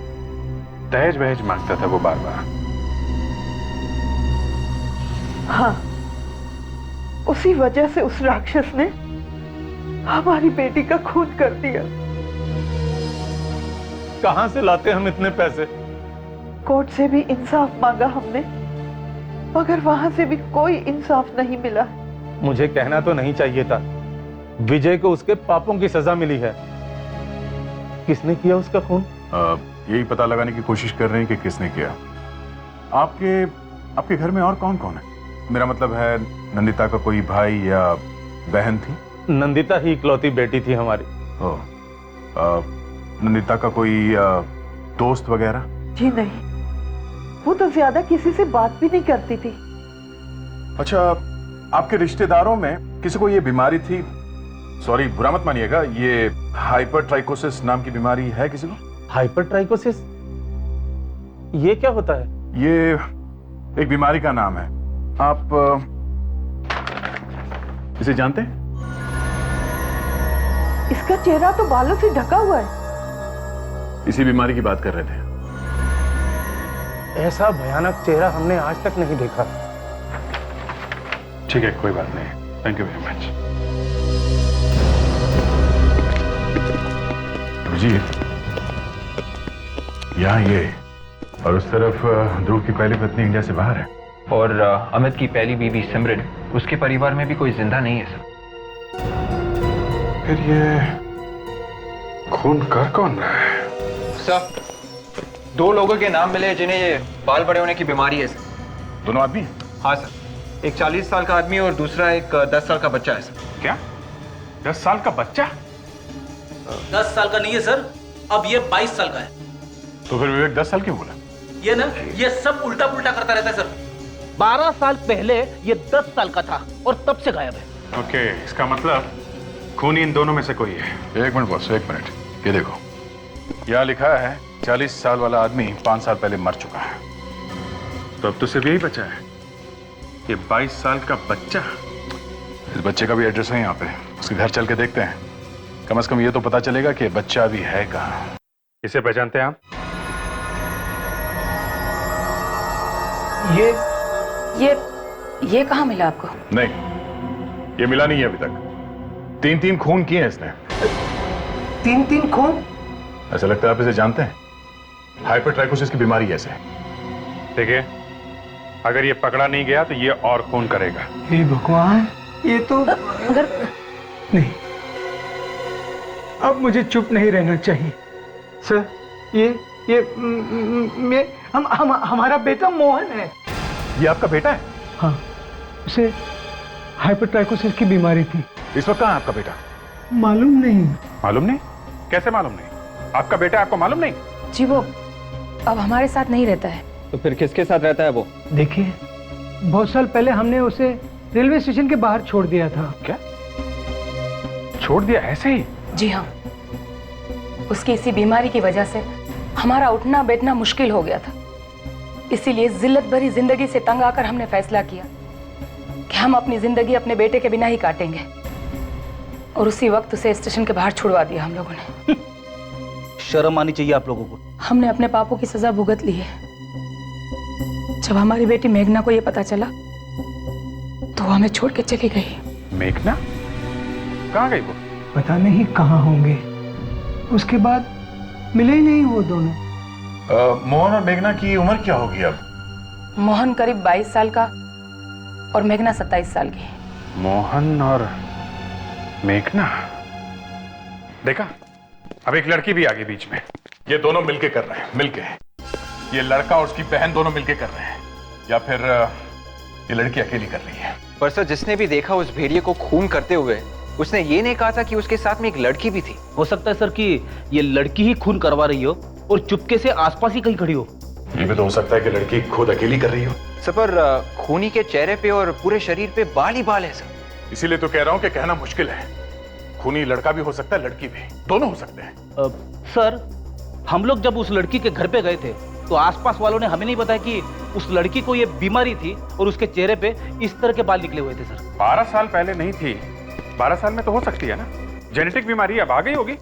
[SPEAKER 1] दहेज वहेज मांगता था वो बार बार।
[SPEAKER 5] हाँ, उसी वजह से उस राक्षस ने हमारी बेटी का खून कर दिया।
[SPEAKER 12] कहां से लाते हम इतने पैसे?
[SPEAKER 5] कोर्ट से भी इंसाफ मांगा हमने, मगर वहां से भी कोई इंसाफ नहीं मिला।
[SPEAKER 12] मुझे कहना तो नहीं चाहिए था। विजय को उसके पापों की सजा मिली है। किसने किया उसका खून?
[SPEAKER 10] यही पता लगाने की कोशिश कर रहे हैं कि किसने किया। आपके घर में और कौन कौन है? मेरा मतलब है नंदिता का कोई भाई या बहन थी?
[SPEAKER 12] नंदिता ही इकलौती बेटी थी हमारी।
[SPEAKER 10] नंदिता का कोई दोस्त वगैरह?
[SPEAKER 5] जी नहीं, वो तो ज्यादा किसी से बात भी नहीं करती थी।
[SPEAKER 10] अच्छा, आपके रिश्तेदारों में किसी को ये बीमारी थी? सॉरी, बुरा मत मानिएगा, ये हाइपरट्राइकोसिस नाम की बीमारी है किसी को?
[SPEAKER 12] हाइपरट्राइकोसिस, ये क्या होता है?
[SPEAKER 10] ये एक बीमारी का नाम है। आप इसे जानते हैं?
[SPEAKER 8] इसका चेहरा तो बालों से ढका हुआ है।
[SPEAKER 10] इसी बीमारी की बात कर रहे थे।
[SPEAKER 12] ऐसा भयानक चेहरा हमने आज तक नहीं देखा।
[SPEAKER 1] ठीक है, कोई बात नहीं। Thank you very much.
[SPEAKER 10] जी, यहाँ ये, और उस तरफ ध्रुव की पहली पत्नी इंडिया से बाहर है।
[SPEAKER 11] और अमित की पहली बीवी सिमरन, उसके परिवार में भी कोई जिंदा नहीं है सर।
[SPEAKER 1] फिर ये खून कर कौन रहा है?
[SPEAKER 11] सर, 2 लोगों के नाम मिले जिन्हें ये बाल बड़े होने की बीमारी है सर।
[SPEAKER 10] दोनों आदमी?
[SPEAKER 11] हाँ सर, एक 40 साल का आदमी और दूसरा एक 10 साल का बच्चा है सर।
[SPEAKER 1] क्या? 10 साल का बच्चा?
[SPEAKER 3] 10 साल का नहीं है सर, अब ये 22 साल का है।
[SPEAKER 10] तो फिर विवेक 10 साल क्यों बोला?
[SPEAKER 3] ये ना, ये सब उल्टा पुल्टा करता रहता है सर। 12 साल पहले ये 10 साल का था और तब से गायब है।
[SPEAKER 1] ओके, इसका मतलब खूनी इन दोनों में से कोई है।
[SPEAKER 10] एक मिनट बॉस, एक मिनट। ये देखो, यहाँ लिखा है 40 साल वाला आदमी 5 साल पहले मर चुका है।
[SPEAKER 1] तो अब तो सिर्फ यही बचा है, ये 22 साल का बच्चा।
[SPEAKER 10] इस बच्चे का भी एड्रेस है यहाँ पे, उसके घर चल के देखते हैं। कम से कम ये तो पता चलेगा कि बच्चा अभी है कहाँ।
[SPEAKER 1] इसे पहचानते हैं आप?
[SPEAKER 8] ये कहाँ मिला आपको?
[SPEAKER 10] नहीं, ये मिला नहीं है अभी तक। 3 खून किए हैं इसने।
[SPEAKER 12] 3 खून?
[SPEAKER 10] ऐसा लगता है आप इसे जानते हैं। हाइपरट्राइकोसिस की बीमारी ऐसे है।
[SPEAKER 1] देखिए, अगर ये पकड़ा नहीं गया तो ये और खून करेगा।
[SPEAKER 12] हे भगवान, ये तो
[SPEAKER 8] अगर
[SPEAKER 12] नहीं, अब मुझे चुप नहीं रहना चाहिए। सर, हमारा बेटा मोहन है।
[SPEAKER 10] ये आपका बेटा है?
[SPEAKER 12] हाँ, उसे हाइपरट्राइकोसिस की बीमारी थी।
[SPEAKER 10] इस वक्त कहाँ है आपका बेटा?
[SPEAKER 12] मालूम नहीं।
[SPEAKER 1] मालूम नहीं? कैसे मालूम नहीं? आपका बेटा आपको मालूम नहीं?
[SPEAKER 8] जी, वो अब हमारे साथ नहीं रहता है।
[SPEAKER 11] तो फिर किसके साथ रहता है वो?
[SPEAKER 12] देखिए, बहुत साल पहले हमने उसे रेलवे स्टेशन के बाहर छोड़ दिया था।
[SPEAKER 1] क्या? छोड़ दिया ऐसे ही?
[SPEAKER 8] जी हाँ, उसकी इसी बीमारी की वजह से हमारा उठना बैठना मुश्किल हो गया था। इसीलिए जिल्लत भरी जिंदगी से तंग आकर हमने फैसला किया कि हम अपनी जिंदगी अपने बेटे के बिना ही काटेंगे। और उसी वक्त उसे स्टेशन के बाहर छुड़वा दिया हम लोगों ने।
[SPEAKER 3] शर्म आनी चाहिए आप लोगों को।
[SPEAKER 8] हमने अपने पापों की सजा भुगत ली है। जब हमारी बेटी मेघना को यह पता चला तो वो हमें छोड़ के चली गई।
[SPEAKER 1] मेघना? कहाँ गई वो?
[SPEAKER 12] पता नहीं कहाँ होंगे। उसके बाद मिले ही नहीं वो दोनों।
[SPEAKER 10] मोहन और मेघना की उम्र क्या होगी अब?
[SPEAKER 8] मोहन करीब 22 साल का और मेघना 27 साल की।
[SPEAKER 1] मोहन और मेघना? देखा, अब एक लड़की भी आ गई बीच में।
[SPEAKER 10] ये दोनों मिलके कर रहे हैं, मिलके। ये लड़का और उसकी बहन दोनों मिलके कर रहे हैं, या फिर ये लड़की अकेली कर रही है।
[SPEAKER 11] पर सर, जिसने भी देखा उस भेड़िए को खून करते हुए, उसने ये नहीं कहा था कि उसके साथ में एक लड़की भी थी।
[SPEAKER 3] हो सकता है सर कि ये लड़की ही खून करवा रही हो और चुपके से आसपास ही कहीं खड़ी हो।
[SPEAKER 10] ये भी तो हो सकता है कि लड़की खुद अकेली कर रही हो।
[SPEAKER 11] सर, पर खूनी के चेहरे पे और पूरे शरीर पे बाल ही बाल है सर।
[SPEAKER 10] इसीलिए तो कह रहा हूं कि कहना मुश्किल है। खूनी लड़का भी हो सकता है, लड़की भी, दोनों हो सकते हैं।
[SPEAKER 3] सर, हम लोग जब उस लड़की के घर पे गए थे तो आसपास वालों ने हमें नहीं बताया कि उस लड़की को ये बीमारी थी और उसके चेहरे पे इस तरह के बाल निकले हुए थे। सर,
[SPEAKER 1] 12 साल पहले नहीं थी, 12 साल में तो हो सकती है ना। जेनेटिक बीमारी अब आ गई होगी।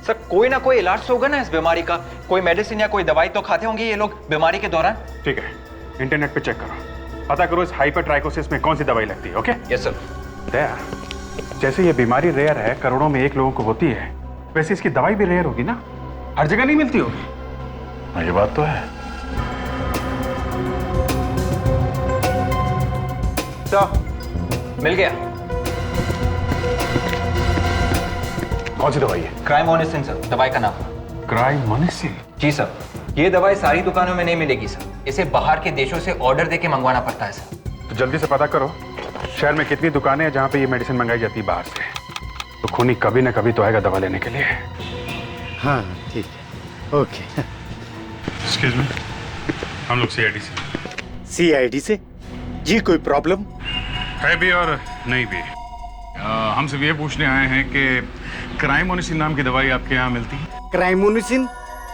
[SPEAKER 11] सर, कोई ना कोई इलाज तो होगा ना इस बीमारी का। कोई मेडिसिन या कोई दवाई तो खाते होंगे ये लोग बीमारी के दौरान।
[SPEAKER 1] ठीक है, इंटरनेट पे चेक करो, पता करो इस हाइपरट्राइकोसिस में कौन सी दवाई लगती है। ओके?
[SPEAKER 11] Yes sir.
[SPEAKER 1] दया, जैसे ये बीमारी रेयर है, करोड़ों में 1 लोगों को होती है, वैसे इसकी दवाई भी रेयर होगी ना, हर जगह नहीं मिलती होगी।
[SPEAKER 10] ये बात तो है।
[SPEAKER 11] सर, मिल गया।
[SPEAKER 10] कौन सी दवाई है?
[SPEAKER 11] क्राइमोनिसिन सर, दवाई का नाम।
[SPEAKER 1] क्राइमोनिसिन?
[SPEAKER 11] जी सर, ये दवाई सारी दुकानों में नहीं मिलेगी सर। इसे बाहर के देशों से ऑर्डर देके मंगवाना पड़ता है सर।
[SPEAKER 1] तो जल्दी से पता करो शहर में कितनी दुकानें हैं जहाँ पे ये मेडिसिन मंगाई जाती है बाहर से। तो खूनी कभी ना कभी तो आएगा दवा लेने के लिए।
[SPEAKER 6] हाँ ठीक है, ओके।
[SPEAKER 1] एक्सक्यूज मी, हम लोग सीआईडी से।
[SPEAKER 6] सीआईडी से? जी कोई प्रॉब्लम
[SPEAKER 1] है भी और नहीं भी। हम सिर्फ ये पूछने आए हैं कि क्राइमोनिसिन नाम की दवाई आपके यहाँ मिलती है?
[SPEAKER 6] क्राइमोनिसिन?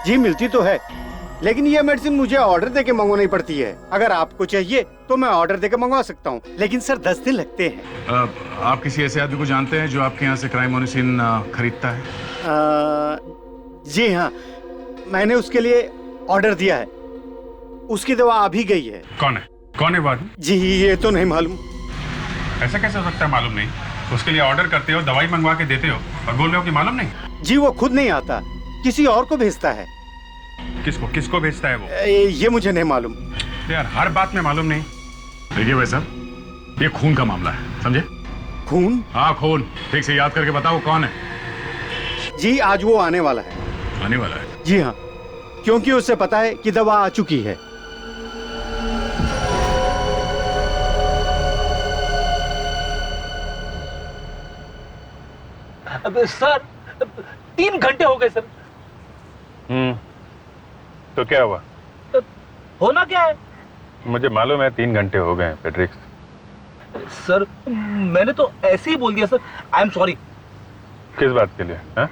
[SPEAKER 13] जी मिलती तो है, लेकिन ये मेडिसिन मुझे ऑर्डर देके मंगवानी पड़ती है। अगर आपको चाहिए तो मैं ऑर्डर देके मंगवा सकता हूँ, लेकिन सर 10 दिन लगते हैं।
[SPEAKER 10] आप किसी ऐसे आदमी को जानते हैं जो आपके यहाँ से क्राइमोनिसिन खरीदता है?
[SPEAKER 13] जी हाँ, मैंने उसके लिए ऑर्डर दिया है। उसकी दवा आ भी गई है।
[SPEAKER 1] कौन है वो आदमी?
[SPEAKER 13] जी ये तो नहीं मालूम।
[SPEAKER 1] ऐसा कैसे हो सकता है मालूम नहीं? उसके लिए ऑर्डर करते हो, दवाई मंगवा के देते हो और बोल रहे हो कि मालूम नहीं?
[SPEAKER 13] जी वो खुद नहीं आता, किसी और को भेजता है।
[SPEAKER 1] किसको भेजता है वो?
[SPEAKER 13] ये मुझे नहीं मालूम।
[SPEAKER 1] यार हर बात में मालूम नहीं।
[SPEAKER 10] देखिए भाई साहब, ये खून का मामला है, समझे?
[SPEAKER 13] खून?
[SPEAKER 10] हाँ खून। ठीक से याद करके बताओ कौन है?
[SPEAKER 13] जी आज वो आने वाला है।
[SPEAKER 10] आने वाला है?
[SPEAKER 13] जी हाँ, क्योंकि उसे पता है कि दवा आ चुकी है।
[SPEAKER 12] सर 3 घंटे हो गए सर।
[SPEAKER 7] तो क्या हुआ?
[SPEAKER 12] होना क्या है?
[SPEAKER 7] मुझे मालूम है 3 घंटे हो गए पेट्रिक्स।
[SPEAKER 12] सर मैंने तो ऐसे ही बोल दिया सर। I am sorry.
[SPEAKER 7] किस बात के लिए? हाँ?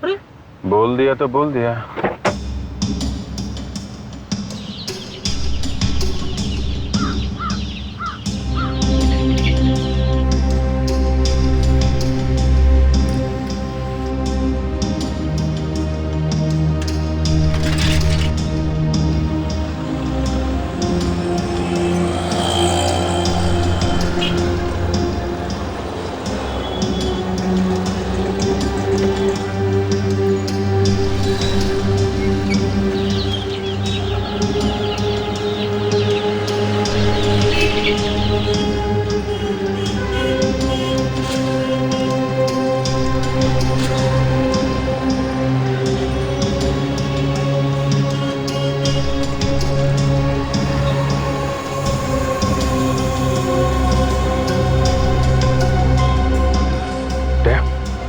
[SPEAKER 12] अरे
[SPEAKER 7] बोल दिया तो बोल दिया।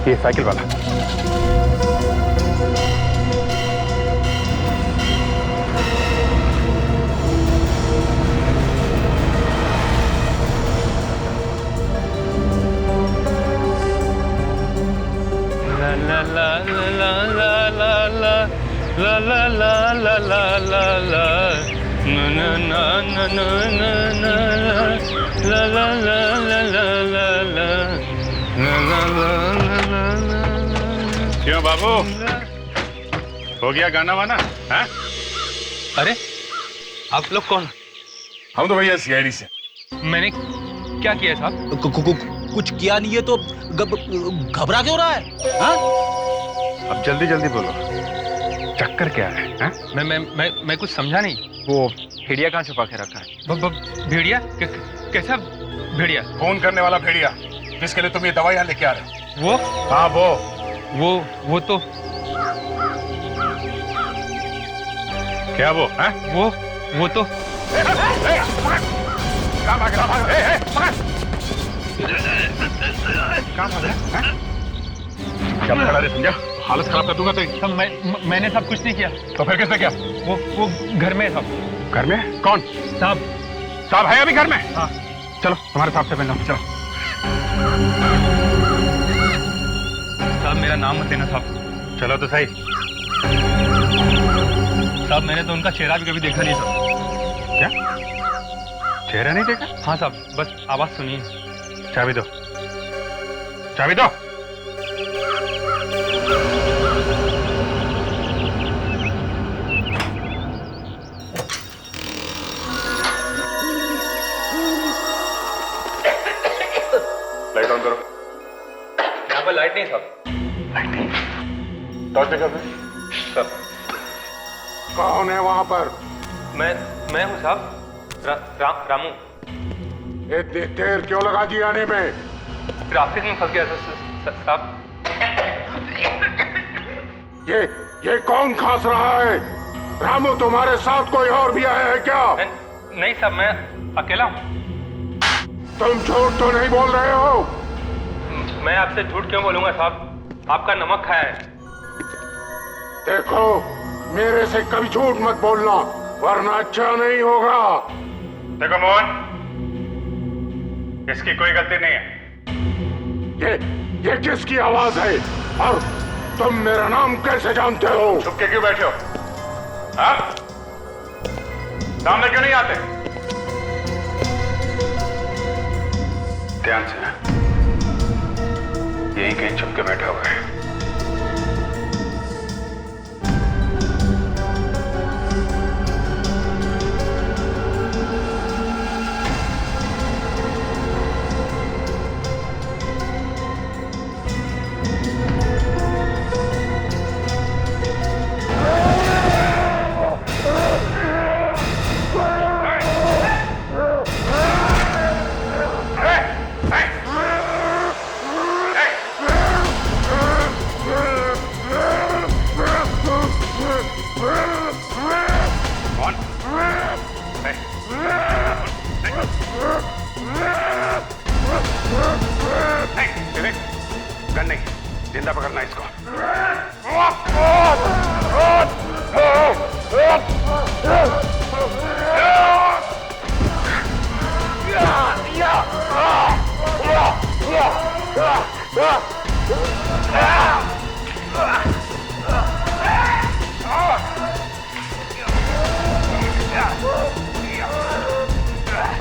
[SPEAKER 1] ये साइकिल वाला। क्यों बाबू, हो गया गाना वाना? हाँ?
[SPEAKER 14] अरे आप लोग कौन?
[SPEAKER 10] हम तो भैया सीआईडी से।
[SPEAKER 14] मैंने क्या किया साहब?
[SPEAKER 3] कुछ किया नहीं है तो घबरा क्यों रहा है? हाँ?
[SPEAKER 1] अब जल्दी जल्दी बोलो, चक्कर क्या है? हाँ?
[SPEAKER 14] मैं कुछ समझा नहीं।
[SPEAKER 11] वो भेड़िया कहाँ छुपा के रखा है?
[SPEAKER 14] भेड़िया? कैसा भेड़िया?
[SPEAKER 10] खून करने वाला भेड़िया जिसके लिए तुम ये दवाई यहाँ लेके आ रहे हो।
[SPEAKER 14] वो?
[SPEAKER 10] हाँ
[SPEAKER 14] वो तो
[SPEAKER 1] क्या वो? हाँ?
[SPEAKER 14] वो तो
[SPEAKER 10] कहाँ भाग रहा है?
[SPEAKER 1] कहाँ भाग रहा है? क्या खड़ा रे, समझा? हालत खराब कर दूंगा तो।
[SPEAKER 14] मैंने सब कुछ नहीं किया।
[SPEAKER 10] तो फिर किसने किया?
[SPEAKER 14] वो घर में है साहब।
[SPEAKER 1] घर में? कौन?
[SPEAKER 14] साहब
[SPEAKER 1] है अभी घर में?
[SPEAKER 14] हाँ।
[SPEAKER 1] चलो तुम्हारे साहब से मिलना। चलो
[SPEAKER 14] साहब, मेरा नाम मत लेना साहब।
[SPEAKER 1] चलो तो सही।
[SPEAKER 14] साहब मैंने तो उनका चेहरा भी कभी देखा नहीं साहब।
[SPEAKER 1] क्या चेहरा नहीं देखा?
[SPEAKER 14] हाँ साहब, बस आवाज सुनिए।
[SPEAKER 1] चाबी दो, चाबी दो।
[SPEAKER 10] लाइट ऑन करो।
[SPEAKER 11] यहाँ पर लाइट नहीं साहब।
[SPEAKER 10] टॉर्च देखा
[SPEAKER 11] सर।
[SPEAKER 10] कौन है वहां पर?
[SPEAKER 11] मैं हूँ साहब, रामू।
[SPEAKER 10] इतनी देर क्यों लगा दी आने में?
[SPEAKER 11] ट्रैफिक में फंस गया साहब।
[SPEAKER 10] ये कौन खांस रहा है? रामू, तुम्हारे साथ कोई और भी आया है क्या?
[SPEAKER 11] नहीं साहब, मैं अकेला हूँ।
[SPEAKER 10] तुम झूठ तो नहीं बोल रहे हो?
[SPEAKER 11] मैं आपसे झूठ क्यों बोलूंगा साहब? आपका नमक खाया है।
[SPEAKER 10] देखो, मेरे से कभी झूठ मत बोलना वरना अच्छा नहीं होगा।
[SPEAKER 1] देखो मोहन, इसकी कोई गलती नहीं है।
[SPEAKER 10] ये किसकी आवाज है? तुम मेरा नाम कैसे जानते हो? चुप के क्यों बैठे हो? हाँ? सामने क्यों नहीं आते?
[SPEAKER 1] ध्यान से, यहीं कहीं छुप के बैठा हुआ है। गन नहीं, जिंदा पकड़ना इसको।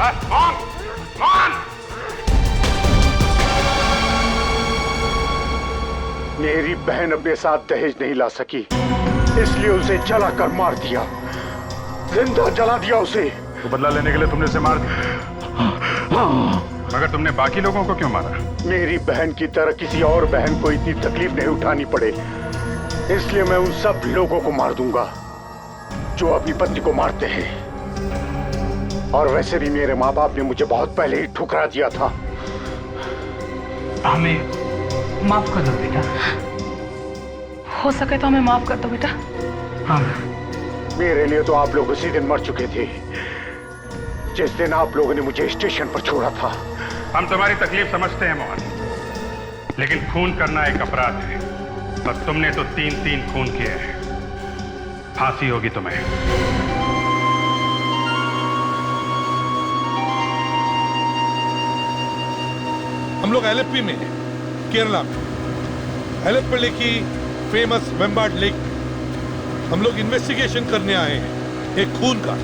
[SPEAKER 1] बस मान।
[SPEAKER 10] मेरी बहन अपने साथ दहेज नहीं ला सकी, इसलिए उसे जलाकर मार दिया, जिंदा जला दिया उसे।
[SPEAKER 1] तो बदला लेने के लिए तुमने उसे मार दिया, मगर तुमने बाकी लोगों को क्यों मारा?
[SPEAKER 10] मेरी बहन की तरह किसी और बहन को इतनी तकलीफ नहीं उठानी पड़े, इसलिए मैं उन सब लोगों को मार दूंगा जो अपनी पत्नी को मारते हैं। और वैसे भी मेरे माँ बाप ने मुझे बहुत पहले ही ठुकरा दिया था।
[SPEAKER 8] हमें माफ कर दो बेटा, हो सके तो हमें माफ कर दो बेटा। हाँ,
[SPEAKER 10] मेरे लिए तो आप लोग उसी दिन मर चुके थे जिस दिन आप लोगों ने मुझे स्टेशन पर छोड़ा था।
[SPEAKER 1] हम तुम्हारी तकलीफ समझते हैं मोहन, लेकिन खून करना एक अपराध है और तुमने तो 3 खून किए हैं। फांसी होगी तुम्हें।
[SPEAKER 15] हम लोग एलेप्पी में हैं, केरला में, एलेप्पी की फेमस वेम्बार्ड लेक। हम लोग इन्वेस्टिगेशन करने आए हैं एक खून का,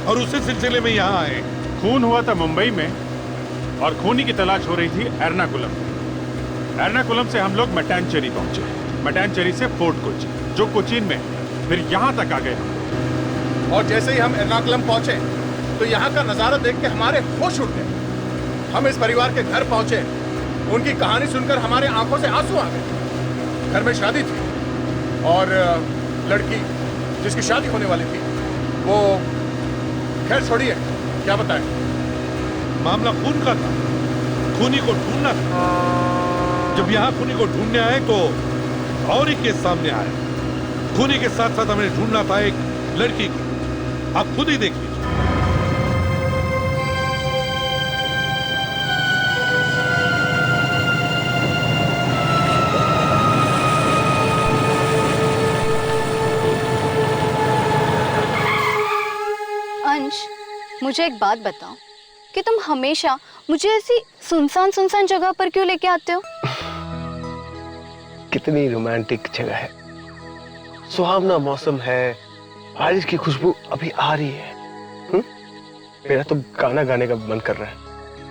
[SPEAKER 15] और उसी सिलसिले में यहाँ आए हैं।
[SPEAKER 10] खून हुआ था मुंबई में और खूनी की तलाश हो रही थी एर्नाकुलम। एर्नाकुलम से हम लोग मट्टानचेरी पहुंचे, मट्टानचेरी से फोर्ट कोची जो कोचीन में, फिर यहाँ तक आ गए हम।
[SPEAKER 15] और जैसे ही हम एर्नाकुलम पहुंचे तो यहाँ का नजारा देख के हमारे होश उड़ गए। हम इस परिवार के घर पहुंचे, उनकी कहानी सुनकर हमारे आंखों से आंसू आ गए। घर में शादी थी और लड़की जिसकी शादी होने वाली थी वो, खैर छोड़िए, क्या बताएं। मामला खून का था, खूनी को ढूंढना था। जब यहाँ खूनी को ढूंढने आए तो और एक केस सामने आया। खूनी के साथ साथ हमें ढूंढना था एक लड़की को। आप खुद ही देख लीजिए।
[SPEAKER 16] अंश, मुझे एक बात बताओ कि तुम हमेशा मुझे ऐसी सुनसान जगह पर क्यों लेके आते हो?
[SPEAKER 6] कितनी रोमांटिक जगह है, सुहावना मौसम है, बारिश की खुशबू अभी आ रही है। मेरा तो गाना गाने का मन कर रहा है,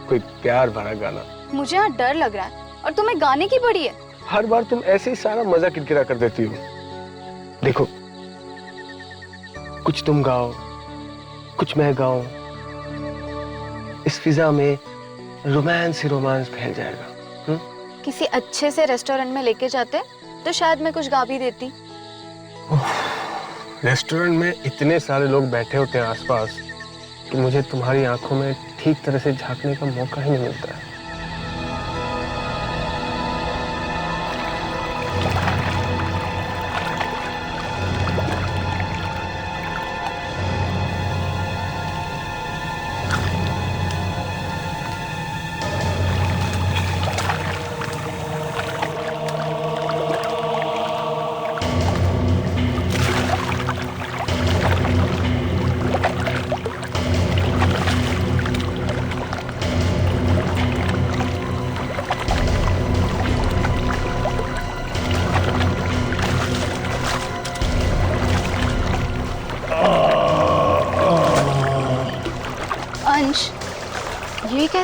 [SPEAKER 6] कोई प्यार भरा गाना।
[SPEAKER 16] मुझे यहाँ डर लग रहा है और तुम्हें गाने की पड़ी है।
[SPEAKER 6] हर बार तुम ऐसे ही सारा मजा किरकिरा कर देती हो। देखो, कुछ तुम गाओ, कुछ मैं गाऊं, इस फिजा में रोमांस ही रोमांस फैल जाएगा।
[SPEAKER 16] किसी अच्छे से रेस्टोरेंट में लेके जाते तो शायद मैं कुछ गा भी देती।
[SPEAKER 6] रेस्टोरेंट में इतने सारे लोग बैठे होते हैं आसपास कि मुझे तुम्हारी आंखों में ठीक तरह से झांकने का मौका ही नहीं मिलता है।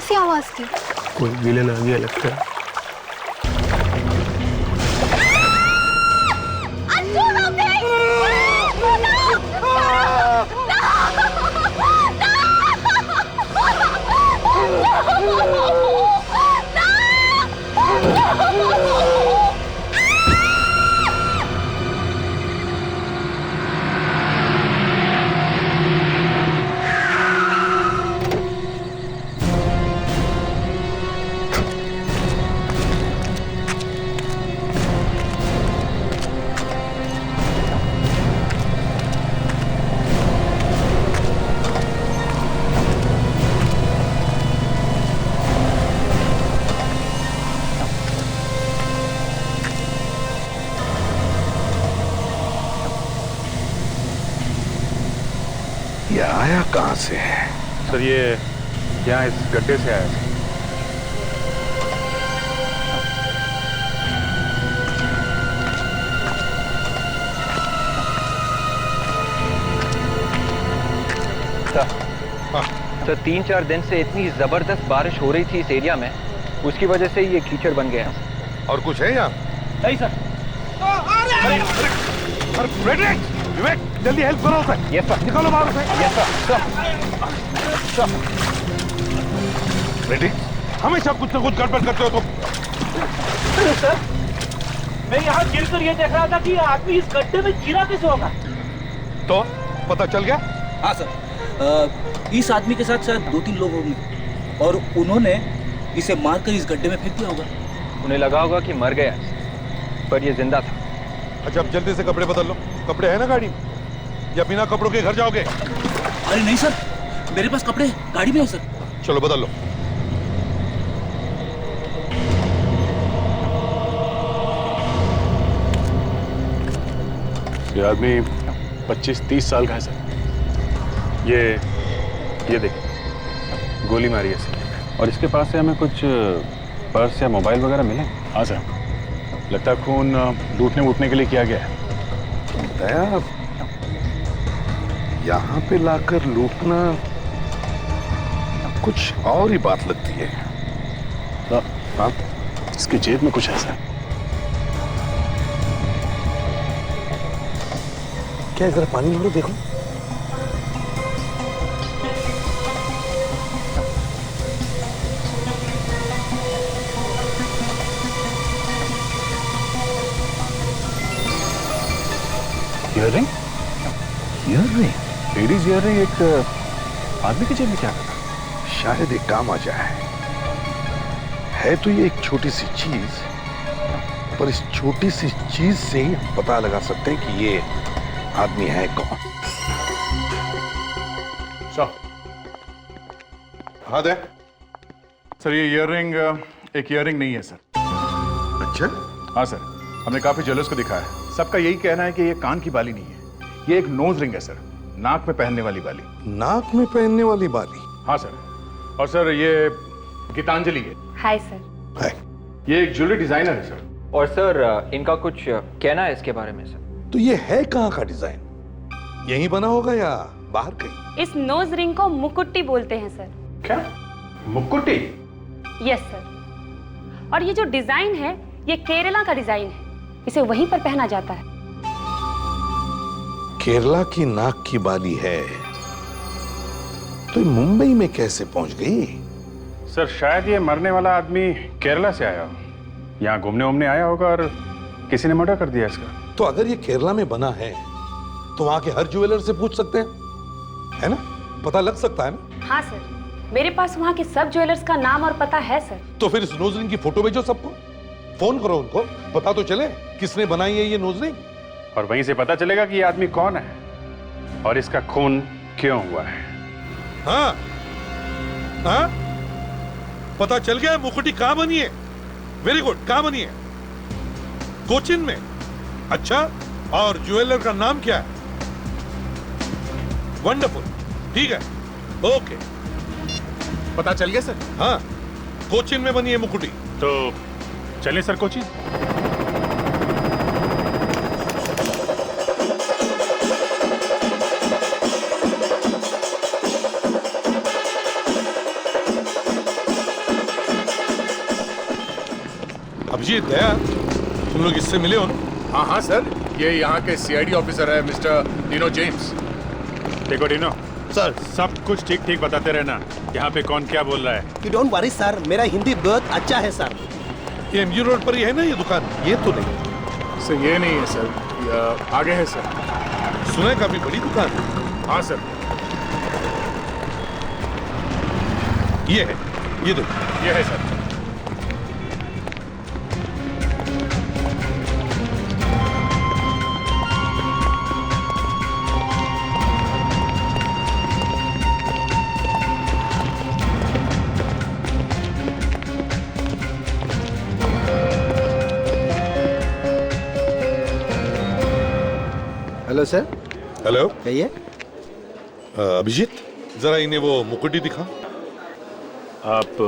[SPEAKER 16] कैसी आवाज थी?
[SPEAKER 15] कोई विलेन आ गया लगता है।
[SPEAKER 6] ये आया कहां से है?
[SPEAKER 10] सर ये यहाँ इस गड्ढे से आया था।
[SPEAKER 11] तो 3-4 दिन से इतनी जबरदस्त बारिश हो रही थी इस एरिया में, उसकी वजह से ये कीचड़ बन गया है।
[SPEAKER 15] और कुछ है यहाँ?
[SPEAKER 11] नहीं सर।
[SPEAKER 15] विवेक जल्दी हेल्प करो उसे।
[SPEAKER 11] Yes sir.
[SPEAKER 15] निकालो बाहर उसे।
[SPEAKER 11] Yes sir.
[SPEAKER 15] रेडी? हमेशा कुछ ना कुछ गड़बड़ करते हो तुम।
[SPEAKER 17] सर मैं यहाँ गिर कर ये देख रहा था कि आदमी इस गड्ढे में गिरा कैसे होगा।
[SPEAKER 15] तो पता चल गया?
[SPEAKER 3] हाँ सर, इस आदमी के साथ शायद 2-3 लोग होंगे और उन्होंने इसे मारकर इस गड्ढे में फेंक दिया होगा।
[SPEAKER 11] उन्हें लगा होगा कि मर गया, पर ये जिंदा था।
[SPEAKER 15] अच्छा अब जल्दी से कपड़े बदल लो। कपड़े है ना गाड़ी में? या बिना कपड़ों के घर जाओगे?
[SPEAKER 3] अरे नहीं सर, मेरे पास कपड़े गाड़ी में है सर।
[SPEAKER 15] चलो बदल लो।
[SPEAKER 10] ये आदमी 25-30 साल का है सर। ये देखिए गोली मारी है सर।
[SPEAKER 7] और इसके पास से हमें कुछ पर्स या मोबाइल वगैरह मिले?
[SPEAKER 10] हाँ सर, लगता है खून लूटने वूटने के लिए किया गया है।
[SPEAKER 6] दया, यहाँ पे लाकर लूटना कुछ और ही बात लगती है।
[SPEAKER 10] हाँ, इसकी जेब में कुछ ऐसा है।
[SPEAKER 6] क्या जरा पानी भरो देखो।
[SPEAKER 10] ईयररिंग?
[SPEAKER 6] ईयररिंग?
[SPEAKER 10] लेडीज ईयररिंग एक आदमी की जेब में क्या करता?
[SPEAKER 6] शायद एक काम आ जाए। है तो ये एक छोटी सी चीज, पर इस छोटी सी चीज से ही पता लगा सकते हैं कि ये आदमी है कौन।
[SPEAKER 10] हाँ दे सर, ये ईयररिंग एक ईयररिंग नहीं है सर।
[SPEAKER 6] अच्छा?
[SPEAKER 10] हाँ सर, हमने काफी ज्वेलर्स को दिखाया है, सबका यही कहना है कि ये कान की बाली नहीं है, ये एक नोज रिंग है सर, नाक में पहनने वाली बाली।
[SPEAKER 6] नाक में पहनने वाली बाली?
[SPEAKER 10] हाँ सर। और सर ये गीतांजलि है।
[SPEAKER 8] Hi sir.
[SPEAKER 6] हाय।
[SPEAKER 10] ये एक ज्वेलरी डिजाइनर है सर।
[SPEAKER 11] और सर इनका कुछ कहना है इसके बारे में सर।
[SPEAKER 6] तो ये है कहाँ का डिजाइन? यहीं बना होगा या बाहर कहीं?
[SPEAKER 5] इस नोज रिंग को मुकुट्टी बोलते हैं सर।
[SPEAKER 10] क्या? मुकुट्टी?
[SPEAKER 5] Yes sir. और ये जो डिजाइन है ये केरला का डिजाइन है, इसे वहीं पर पहना जाता है।
[SPEAKER 6] केरला की नाक की बाली है तो ये मुंबई में कैसे पहुंच गई?
[SPEAKER 10] सर शायद ये मरने वाला आदमी केरला से आया हो, यहाँ घूमने वूमने आया होगा और किसी ने मर्डर कर दिया इसका।
[SPEAKER 6] तो अगर ये केरला में बना है तो वहां के हर ज्वेलर से पूछ सकते हैं, है ना? पता लग सकता है ना?
[SPEAKER 5] हाँ सर, मेरे पास वहाँ के सब ज्वेलर्स का नाम और पता है सर।
[SPEAKER 6] तो फिर इस नोज रिंग की फोटो भेजो सबको, फोन करो उनको, पता तो चले किसने बनाई है ये नोज रिंग।
[SPEAKER 10] और वहीं से पता चलेगा कि ये आदमी कौन है और इसका खून क्यों हुआ है।
[SPEAKER 15] हाँ हाँ, पता चल गया मुकुटी कहाँ बनी है। वेरी गुड, कहाँ बनी है? कोचिन में। अच्छा, और ज्वेलर का नाम क्या है? वंडरफुल, ठीक है, ओके।
[SPEAKER 10] पता चल गया सर?
[SPEAKER 15] हाँ, कोचिन में बनी है मुकुटी।
[SPEAKER 10] तो चलिए सर कोचिन।
[SPEAKER 15] अभिजीत दया, तुम लोग इससे मिले हो ना?
[SPEAKER 10] हाँ हाँ सर, ये यहाँ के सीआईडी ऑफिसर है मिस्टर डिनो जेम्स।
[SPEAKER 7] देखो डिनो सर, सब कुछ ठीक ठीक बताते रहना, यहाँ पे कौन क्या बोल रहा है।
[SPEAKER 6] You don't worry सर, मेरा हिंदी बहुत अच्छा है सर।
[SPEAKER 15] ये एमजी रोड पर ही है ना ये दुकान? ये तो नहीं
[SPEAKER 10] सर, ये नहीं है सर, ये आगे है सर।
[SPEAKER 15] सुना है काफी बड़ी दुकान है।
[SPEAKER 10] हाँ सर,
[SPEAKER 15] ये है, ये देखो,
[SPEAKER 10] ये है सर।
[SPEAKER 6] Hello sir.
[SPEAKER 15] हेलो,
[SPEAKER 6] कहिए।
[SPEAKER 15] अभिजीत, जरा इन्हें वो मुकुटी दिखा।
[SPEAKER 10] आप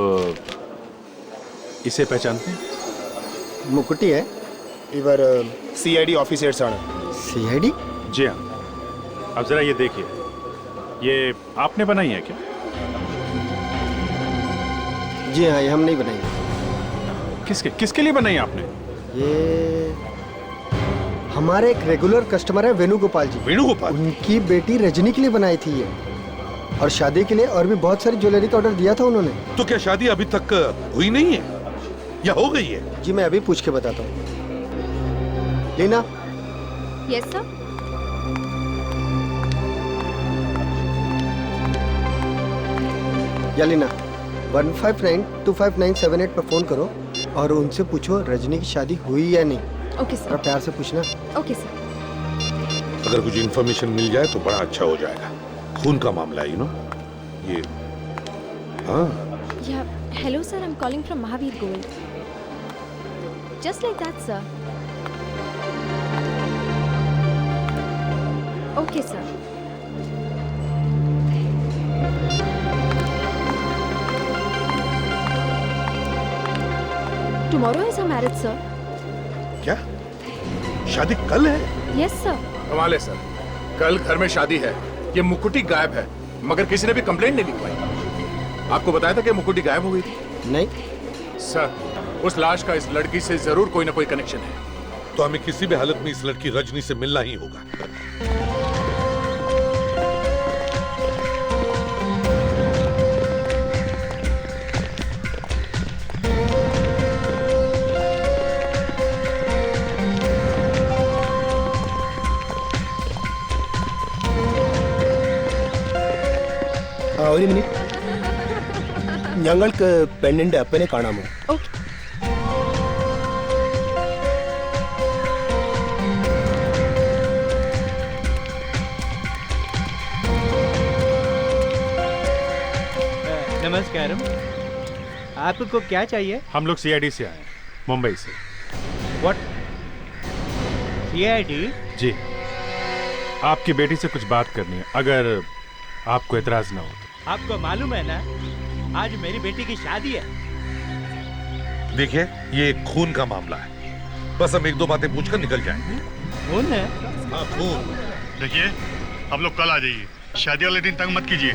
[SPEAKER 10] इसे पहचानते हैं?
[SPEAKER 6] मुकुटी है
[SPEAKER 18] इवर सीआईडी ऑफिसर्स आना।
[SPEAKER 6] सीआईडी?
[SPEAKER 7] जी हाँ। अब जरा ये देखिए, ये आपने बनाई है क्या?
[SPEAKER 6] जी हाँ, ये हम नहीं बनाएंगे।
[SPEAKER 7] किसके लिए बनाई आपने?
[SPEAKER 6] ये हमारे एक रेगुलर कस्टमर है वेणुगोपाल जी।
[SPEAKER 15] वेणुगोपाल?
[SPEAKER 6] उनकी बेटी रजनी के लिए बनाई थी ये, और शादी के लिए और भी बहुत सारी ज्वेलरी का ऑर्डर दिया था उन्होंने।
[SPEAKER 15] तो क्या शादी अभी तक हुई नहीं है या हो गई है?
[SPEAKER 6] जी मैं अभी पूछ के बताता हूँ। लीना।
[SPEAKER 9] Yes sir.
[SPEAKER 6] या लीना, 15925978 पर फोन करो और उनसे पूछो रजनी की शादी हुई या नहीं।
[SPEAKER 9] Okay sir.
[SPEAKER 6] प्यार से पूछना।
[SPEAKER 9] Okay sir.
[SPEAKER 15] अगर कुछ इन्फॉर्मेशन मिल जाए तो बड़ा अच्छा हो जाएगा। खून का मामला है, यू नो। ये हाँ।
[SPEAKER 9] या hello sir, I am calling from Mahavir gold. Just like that sir. Okay sir. Tomorrow is a marriage sir.
[SPEAKER 15] क्या शादी कल है?
[SPEAKER 9] Yes sir.
[SPEAKER 10] कमाल है सर, कल घर में शादी है, ये मुकुटी गायब है, मगर किसी ने भी कंप्लेंट नहीं लिखवाई। आपको बताया था कि मुकुटी गायब हो गई थी?
[SPEAKER 6] नहीं
[SPEAKER 10] सर, उस लाश का इस लड़की से जरूर कोई ना कोई कनेक्शन है।
[SPEAKER 15] तो हमें किसी भी हालत में इस लड़की रजनी से मिलना ही होगा।
[SPEAKER 18] ഒരു മിനിറ്റ്, ഞങ്ങൾക്ക് പെണ്ണിന്റെ അപ്പനെ കാണാമോ?
[SPEAKER 17] नमस्कारम, आपको क्या चाहिए?
[SPEAKER 7] हम लोग सीआईडी से आए हैं, मुंबई से।
[SPEAKER 17] व्हाट? सीआईडी?
[SPEAKER 7] जी, आपकी बेटी से कुछ बात करनी है, अगर आपको एतराज ना हो तो।
[SPEAKER 17] आपको मालूम है ना, आज मेरी बेटी की शादी है।
[SPEAKER 15] देखिए, ये एक खून का मामला है, बस हम एक दो बातें पूछकर निकल जाएंगे।
[SPEAKER 17] खून है?
[SPEAKER 15] हाँ, खून।
[SPEAKER 1] देखिए, आप लोग कल आ जाइए, शादी वाले दिन तंग मत कीजिए।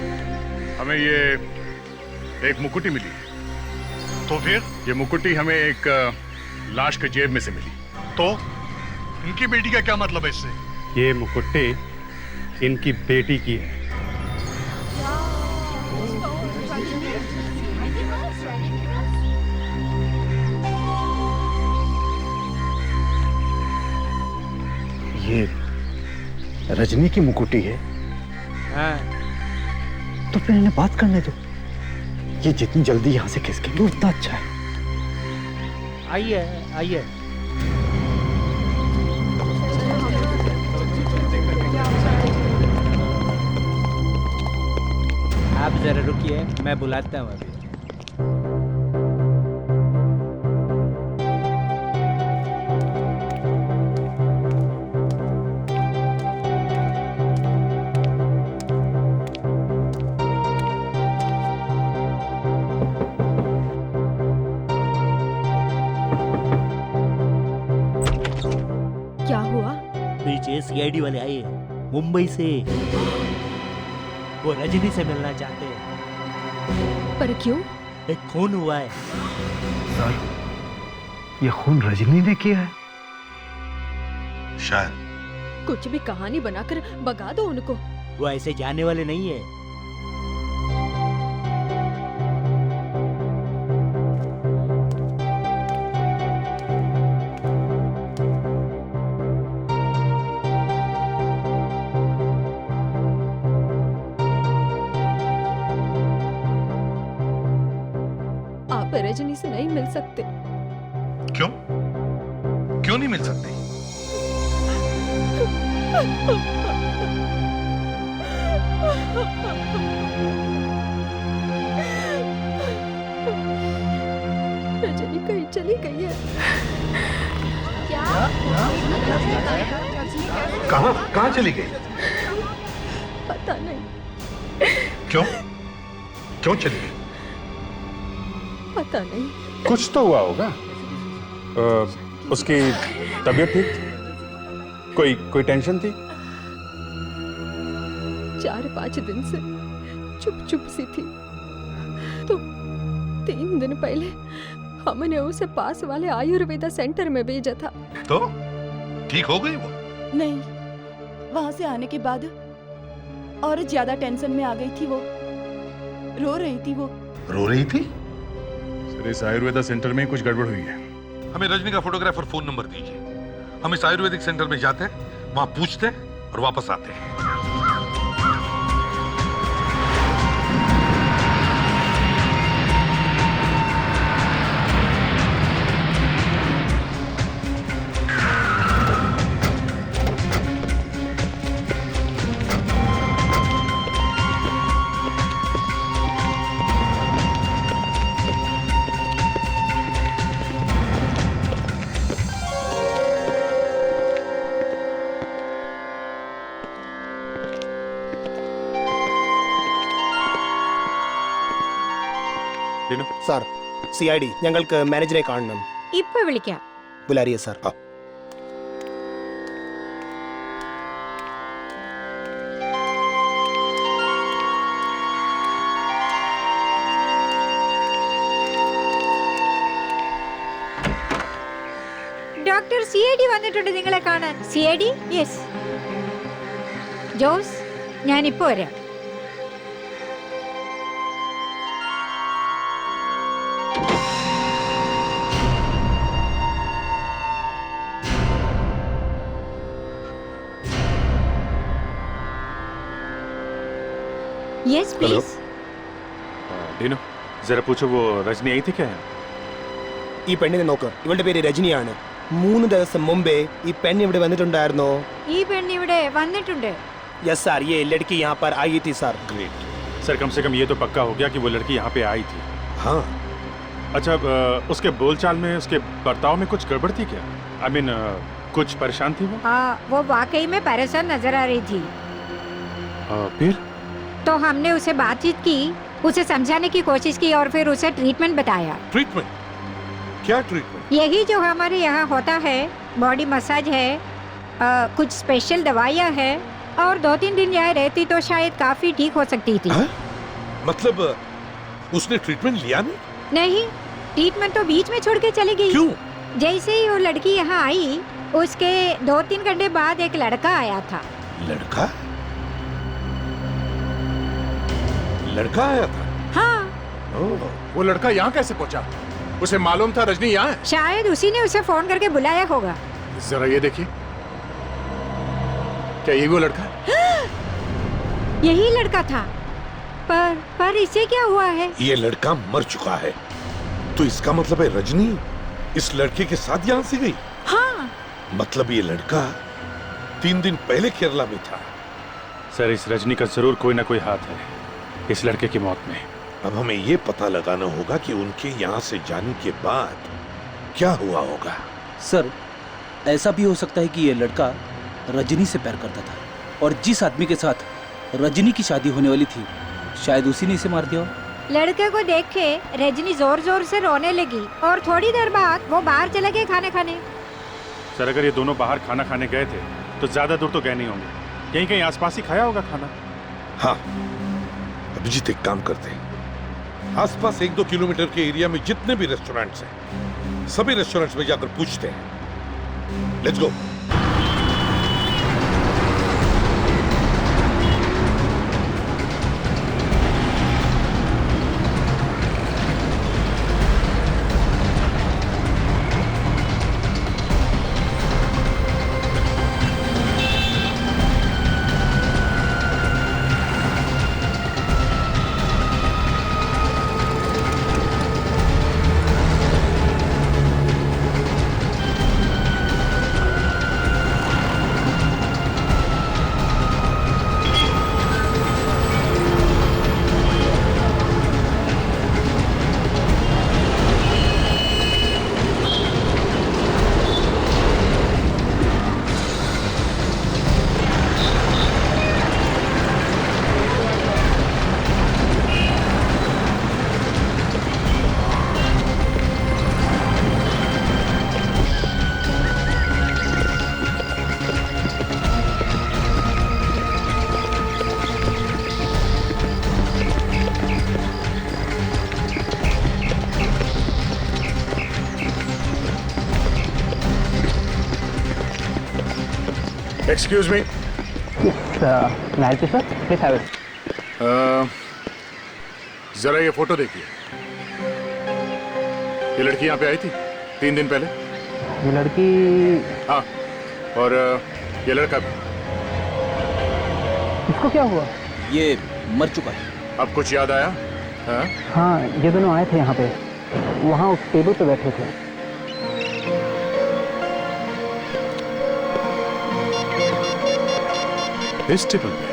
[SPEAKER 1] हमें ये एक मुकुटी मिली, तो फिर ये मुकुटी हमें एक लाश के जेब में से मिली, तो इनकी बेटी का क्या मतलब है इससे?
[SPEAKER 7] ये मुकुट्टी इनकी बेटी की है।
[SPEAKER 6] ये रजनी की मुकुटी है?
[SPEAKER 17] हाँ।
[SPEAKER 6] तो फिर इन्हें बात करने दो। ये जितनी जल्दी यहाँ से खिसकेंगे उतना अच्छा है।
[SPEAKER 17] आइए आइए। आप जरा रुकिए, मैं बुलाता हूँ अभी।
[SPEAKER 9] क्या हुआ?
[SPEAKER 17] पीछे सीआईडी वाले आए हैं, मुंबई से। वो रजनी से मिलना चाहते हैं।
[SPEAKER 9] पर क्यों?
[SPEAKER 17] एक खून हुआ है।
[SPEAKER 19] ये खून रजनी ने किया है?
[SPEAKER 15] शायद।
[SPEAKER 9] कुछ भी कहानी बनाकर भगा दो उनको।
[SPEAKER 17] वो ऐसे जाने वाले नहीं है।
[SPEAKER 9] आप रजनी से नहीं मिल सकते।
[SPEAKER 15] क्यों? क्यों नहीं मिल सकती?
[SPEAKER 9] रजनी कहीं चली गई है।
[SPEAKER 15] कहाँ चली गई?
[SPEAKER 9] पता नहीं।
[SPEAKER 15] क्यों? क्यों चली गई?
[SPEAKER 9] पता नहीं।
[SPEAKER 10] कुछ तो हुआ होगा। उसकी तबीयत ठीक थी? कोई टेंशन थी?
[SPEAKER 9] 4-5 दिन से चुप सी थी, तो 3 दिन पहले हमने उसे पास वाले आयुर्वेदा सेंटर में भेजा था।
[SPEAKER 15] तो ठीक हो गई वो?
[SPEAKER 20] नहीं, वहां से आने के बाद और ज्यादा टेंशन में आ गई थी वो। रो रही थी वो।
[SPEAKER 15] रो रही थी?
[SPEAKER 10] सर, इस आयुर्वेदा सेंटर में कुछ गड़बड़ हुई है।
[SPEAKER 15] हमें रजनी का फोटोग्राफर फोन नंबर दीजिए। हम इस आयुर्वेदिक सेंटर में जाते हैं, वहां पूछते हैं और वापस आते हैं।
[SPEAKER 18] സാർ, CID ഞങ്ങൾക്ക് മാനേജറെ കാണണം.
[SPEAKER 21] ഇപ്പൊ വിളിക്കാം.
[SPEAKER 18] ബുലാരിയ സാർ.
[SPEAKER 21] ഡോക്ടർ CID വന്നിട്ടുണ്ട് നിങ്ങളെ കാണാൻ. CID? യെസ്. ജോസ്, ഞാനിപ്പോ വരാം. Yes, please.
[SPEAKER 10] ഡീനോ, जरा पूछो वो रजनी आई थी क्या?
[SPEAKER 18] ഈ പെണ്ണിനെ നോക്ക്. ഇവളുടെ പേര് രജനിയാണ്. 3 ദിവസം മുമ്പേ ഈ പെണ്ണ് ഇവിടെ വന്നിട്ടുണ്ടായിരുന്നോ?
[SPEAKER 21] ഈ പെണ്ണ് ഇവിടെ വന്നിട്ടുണ്ട്.
[SPEAKER 18] यस सर, ये लड़की यहाँ पर आई थी सर.
[SPEAKER 10] ग्रेट सर, कम से कम ये तो पक्का हो गया कि वो लड़की यहाँ पे आई थी.
[SPEAKER 18] हाँ.
[SPEAKER 10] अच्छा, उसके बोलचाल में, उसके बर्ताव में कुछ गड़बड़ थी क्या? आई मीन, कुछ परेशान थी वो?
[SPEAKER 21] हाँ, वो वाकई में परेशान नजर आ रही थी.
[SPEAKER 10] फिर?
[SPEAKER 21] तो हमने उसे बातचीत की, उसे समझाने की कोशिश की और फिर उसे ट्रीटमेंट बताया.
[SPEAKER 15] ट्रीटमेंट? क्या ट्रीटमेंट?
[SPEAKER 21] यही जो हमारे यहाँ होता है, बॉडी मसाज है, कुछ स्पेशल दवाइयाँ है, और 2-3 दिन यहाँ रहती तो शायद काफी ठीक हो सकती थी.
[SPEAKER 15] मतलब उसने ट्रीटमेंट लिया नहीं?
[SPEAKER 21] नहीं, ट्रीटमेंट तो बीच में छोड़ के चली गई.
[SPEAKER 15] क्यों?
[SPEAKER 21] जैसे ही वो लड़की यहाँ आई, उसके 2-3 घंटे बाद एक लड़का आया था.
[SPEAKER 15] लड़का? लड़का आया था?
[SPEAKER 21] हाँ.
[SPEAKER 15] वो लड़का यहाँ कैसे पहुँचा? उसे मालूम था रजनी यहाँ है?
[SPEAKER 21] शायद उसी ने उसे फोन करके बुलाया होगा.
[SPEAKER 15] जरा ये देखिए, क्या ये वो लड़का है?
[SPEAKER 21] यही लड़का था. पर इसे क्या हुआ है?
[SPEAKER 15] ये लड़का मर चुका है. तो इसका मतलब है रजनी इस लड़के के साथ यहाँ से गई?
[SPEAKER 21] हाँ.
[SPEAKER 15] मतलब ये लड़का 3 दिन पहले केरला में था.
[SPEAKER 10] सर, इस रजनी का जरूर कोई ना कोई हाथ है इस लड़के की मौत में.
[SPEAKER 15] अब हमें ये पता लगाना होगा कि उनके यहाँ से जाने के बाद क्या हुआ होगा.
[SPEAKER 3] सर, ऐसा भी हो सकता है कि ये लड़का रजनी से प्यार करता था और जिस आदमी के साथ रजनी की शादी होने वाली थी, शायद उसी ने इसे मार दिया.
[SPEAKER 21] लड़के को देख के रजनी जोर जोर से रोने लगी और थोड़ी देर बाद वो बाहर चले गए खाना खाने.
[SPEAKER 10] सर, अगर ये दोनों बाहर खाना खाने गए थे तो ज्यादा दूर तो गए नहीं होंगे. कहीं कहीं आसपास ही खाया होगा खाना.
[SPEAKER 15] हाँ, अभिजीत एक काम करते हैं, आसपास 1-2 किलोमीटर के एरिया में जितने भी रेस्टोरेंट्स हैं
[SPEAKER 2] सभी रेस्टोरेंट्स में जाकर पूछते हैं। Let's go.
[SPEAKER 10] Excuse me.
[SPEAKER 22] Sir please have it.
[SPEAKER 10] जरा ये फोटो देखिए। ये लड़की यहाँ पे आई थी 3 दिन पहले।
[SPEAKER 22] ये लड़की?
[SPEAKER 10] हाँ, और ये लड़का भी।
[SPEAKER 22] इसको क्या हुआ?
[SPEAKER 3] ये मर चुका है।
[SPEAKER 10] अब कुछ याद आया? हाँ?
[SPEAKER 22] हाँ, ये दोनों आए थे यहाँ पे, वहाँ उस टेबल पे बैठे थे।
[SPEAKER 10] इस टेबल पे?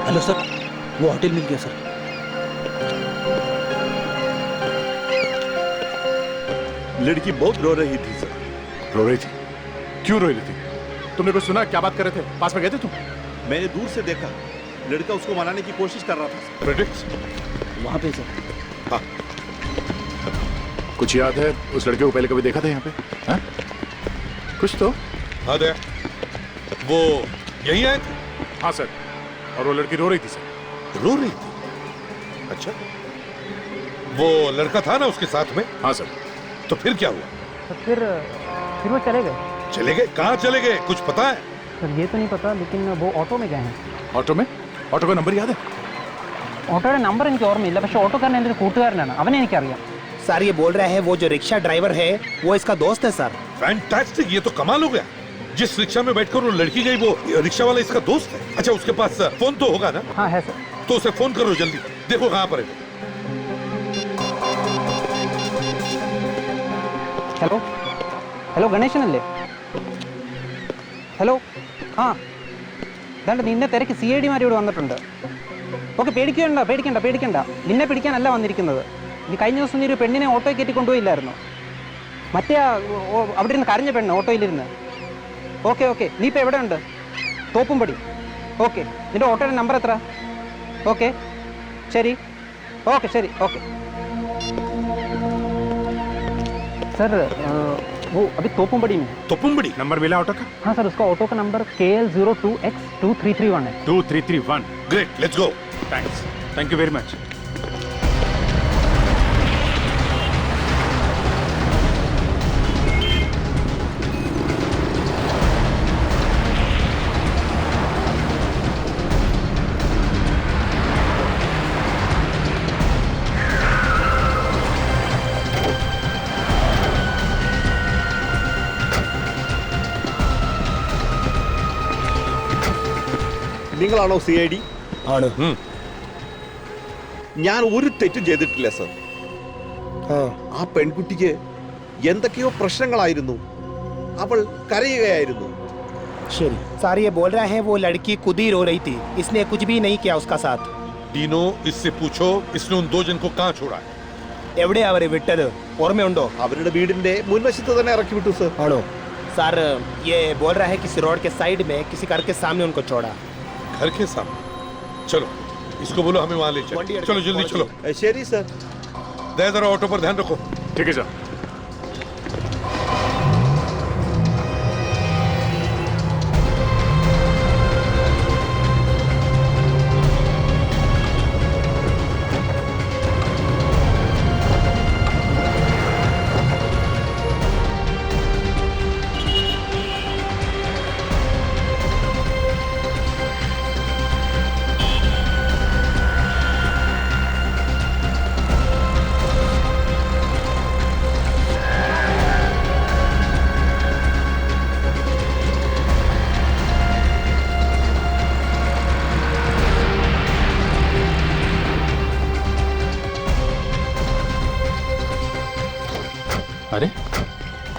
[SPEAKER 3] हेलो सर, वो होटल मिल गया सर।
[SPEAKER 15] लड़की बहुत रो रही थी सर।
[SPEAKER 10] रो रही थी? क्यों रो रही थी? तुमने कुछ सुना? क्या बात कर रहे थे? पास में गए थे तुम?
[SPEAKER 15] मैंने दूर से देखा, लड़का उसको मनाने की कोशिश कर रहा था।
[SPEAKER 10] प्रेडिक्ट?
[SPEAKER 3] वहाँ पे सर।
[SPEAKER 10] हाँ। कुछ याद है? उस लड़के को पहले कभी देखा था यहाँ पे? हाँ? कुछ तो?
[SPEAKER 2] हाँ दे। वो यही आए थे?
[SPEAKER 10] हाँ सर। और वो लड़की रो रही थी सर।
[SPEAKER 2] रो रही थी? अच्छा। वो लड़का था ना उसके साथ में?
[SPEAKER 10] हाँ सर।
[SPEAKER 2] तो फिर क्या हुआ?
[SPEAKER 22] तो फिर वो चले गए।
[SPEAKER 2] चले गए? कहाँ चले गए? कुछ पता है?
[SPEAKER 22] सर ये तो नहीं पता, लेकिन वो ऑटो में गए हैं।
[SPEAKER 10] ऑटो में? ऑटो का नंबर याद है?
[SPEAKER 22] ഓട്ടോയുടെ നമ്പർ എനിക്ക് ഓർമ്മയില്ല, പക്ഷെ ഓട്ടോക്കാരൻ എൻ്റെ ഒരു കൂട്ടുകാരനാണ്, അവനെ എനിക്കറിയാം।
[SPEAKER 18] सर ये बोल रहे हैं वो जो रिक्शा ड्राइवर है वो इसका दोस्त है सर।
[SPEAKER 2] फैंटास्टिक, ये तो कमाल हो गया। जिस रिक्शा में बैठकर वो लड़की गई वो रिक्शा वाला इसका दोस्त है। अच्छा, उसके पास फोन तो होगा ना?
[SPEAKER 22] हाँ है सर।
[SPEAKER 2] तो उसे फोन करो जल्दी, देखो कहाँ पर है।
[SPEAKER 22] Hello hello ഗണേശനല്ലേ? ഹലോ ആ ദാണ്ട് നിന്നെ തിരക്ക് CID മാർ ഇവിടെ വന്നിട്ടുണ്ട്. ഓക്കെ, പേടിക്കണ്ട. നിന്നെ പിടിക്കാനല്ല വന്നിരിക്കുന്നത്. നീ കഴിഞ്ഞ ദിവസം നീ ഒരു പെണ്ണിനെ ഓട്ടോ കയറ്റി കൊണ്ടുപോയില്ലായിരുന്നു? മറ്റേ അവിടെ ഇരുന്ന് കരഞ്ഞ പെണ്ണ് ഓട്ടോയിലിരുന്ന്. ഓക്കെ, നീ ഇപ്പോൾ എവിടെ ഉണ്ട്? തോപ്പുംപടി. ഓക്കെ, നിന്റെ ഓട്ടോയുടെ നമ്പർ എത്ര? ഓക്കെ ശരി. ഓക്കെ सर वो अभी तोपुमबड़ी में।
[SPEAKER 10] तोपुमबड़ी? नंबर मिला ऑटो का?
[SPEAKER 22] हाँ सर, उसका ऑटो का नंबर KL02X2331 है।
[SPEAKER 10] 2331।
[SPEAKER 2] Great, let's go.
[SPEAKER 10] Thanks, thank you very much.
[SPEAKER 15] നിങ്ങളാണോ CID?
[SPEAKER 18] ആണ്.
[SPEAKER 15] ഞാൻ ഒരു തെറ്റും ചെയ്തിട്ടില്ല സർ. ആ പെൺകുട്ടിക്ക് എന്തൊക്കെയോ പ്രശ്നങ്ങളായിരുന്നു, അവൾ കരയുകയായിരുന്നു.
[SPEAKER 18] ശരി सर, ये बोल रहे हैं वो लड़की खुद ही रो रही थी, इसने कुछ भी नहीं किया उसका साथ।
[SPEAKER 2] डीनो, इससे पूछो इसने उन 2 जन को कहाँ छोड़ा है?
[SPEAKER 18] എവിടെ അവരെ വിട്ടത് ഓർമ്മയുണ്ടോ?
[SPEAKER 15] അവരുടെ വീടിന്റെ മുൻവശത്ത് തന്നെ ഇറക്കി വിട്ടു സർ.
[SPEAKER 18] ആണോ? सर ये बोल रहा है किसी रोड के साइड में किसी घर के सामने उनको छोड़ा।
[SPEAKER 2] घर के सामने? चलो इसको बोलो हमें वहां ले चलो। चलो जल्दी चलो।
[SPEAKER 15] ശരി സർ।
[SPEAKER 2] जरा ऑटो पर ध्यान रखो।
[SPEAKER 10] ठीक है सर।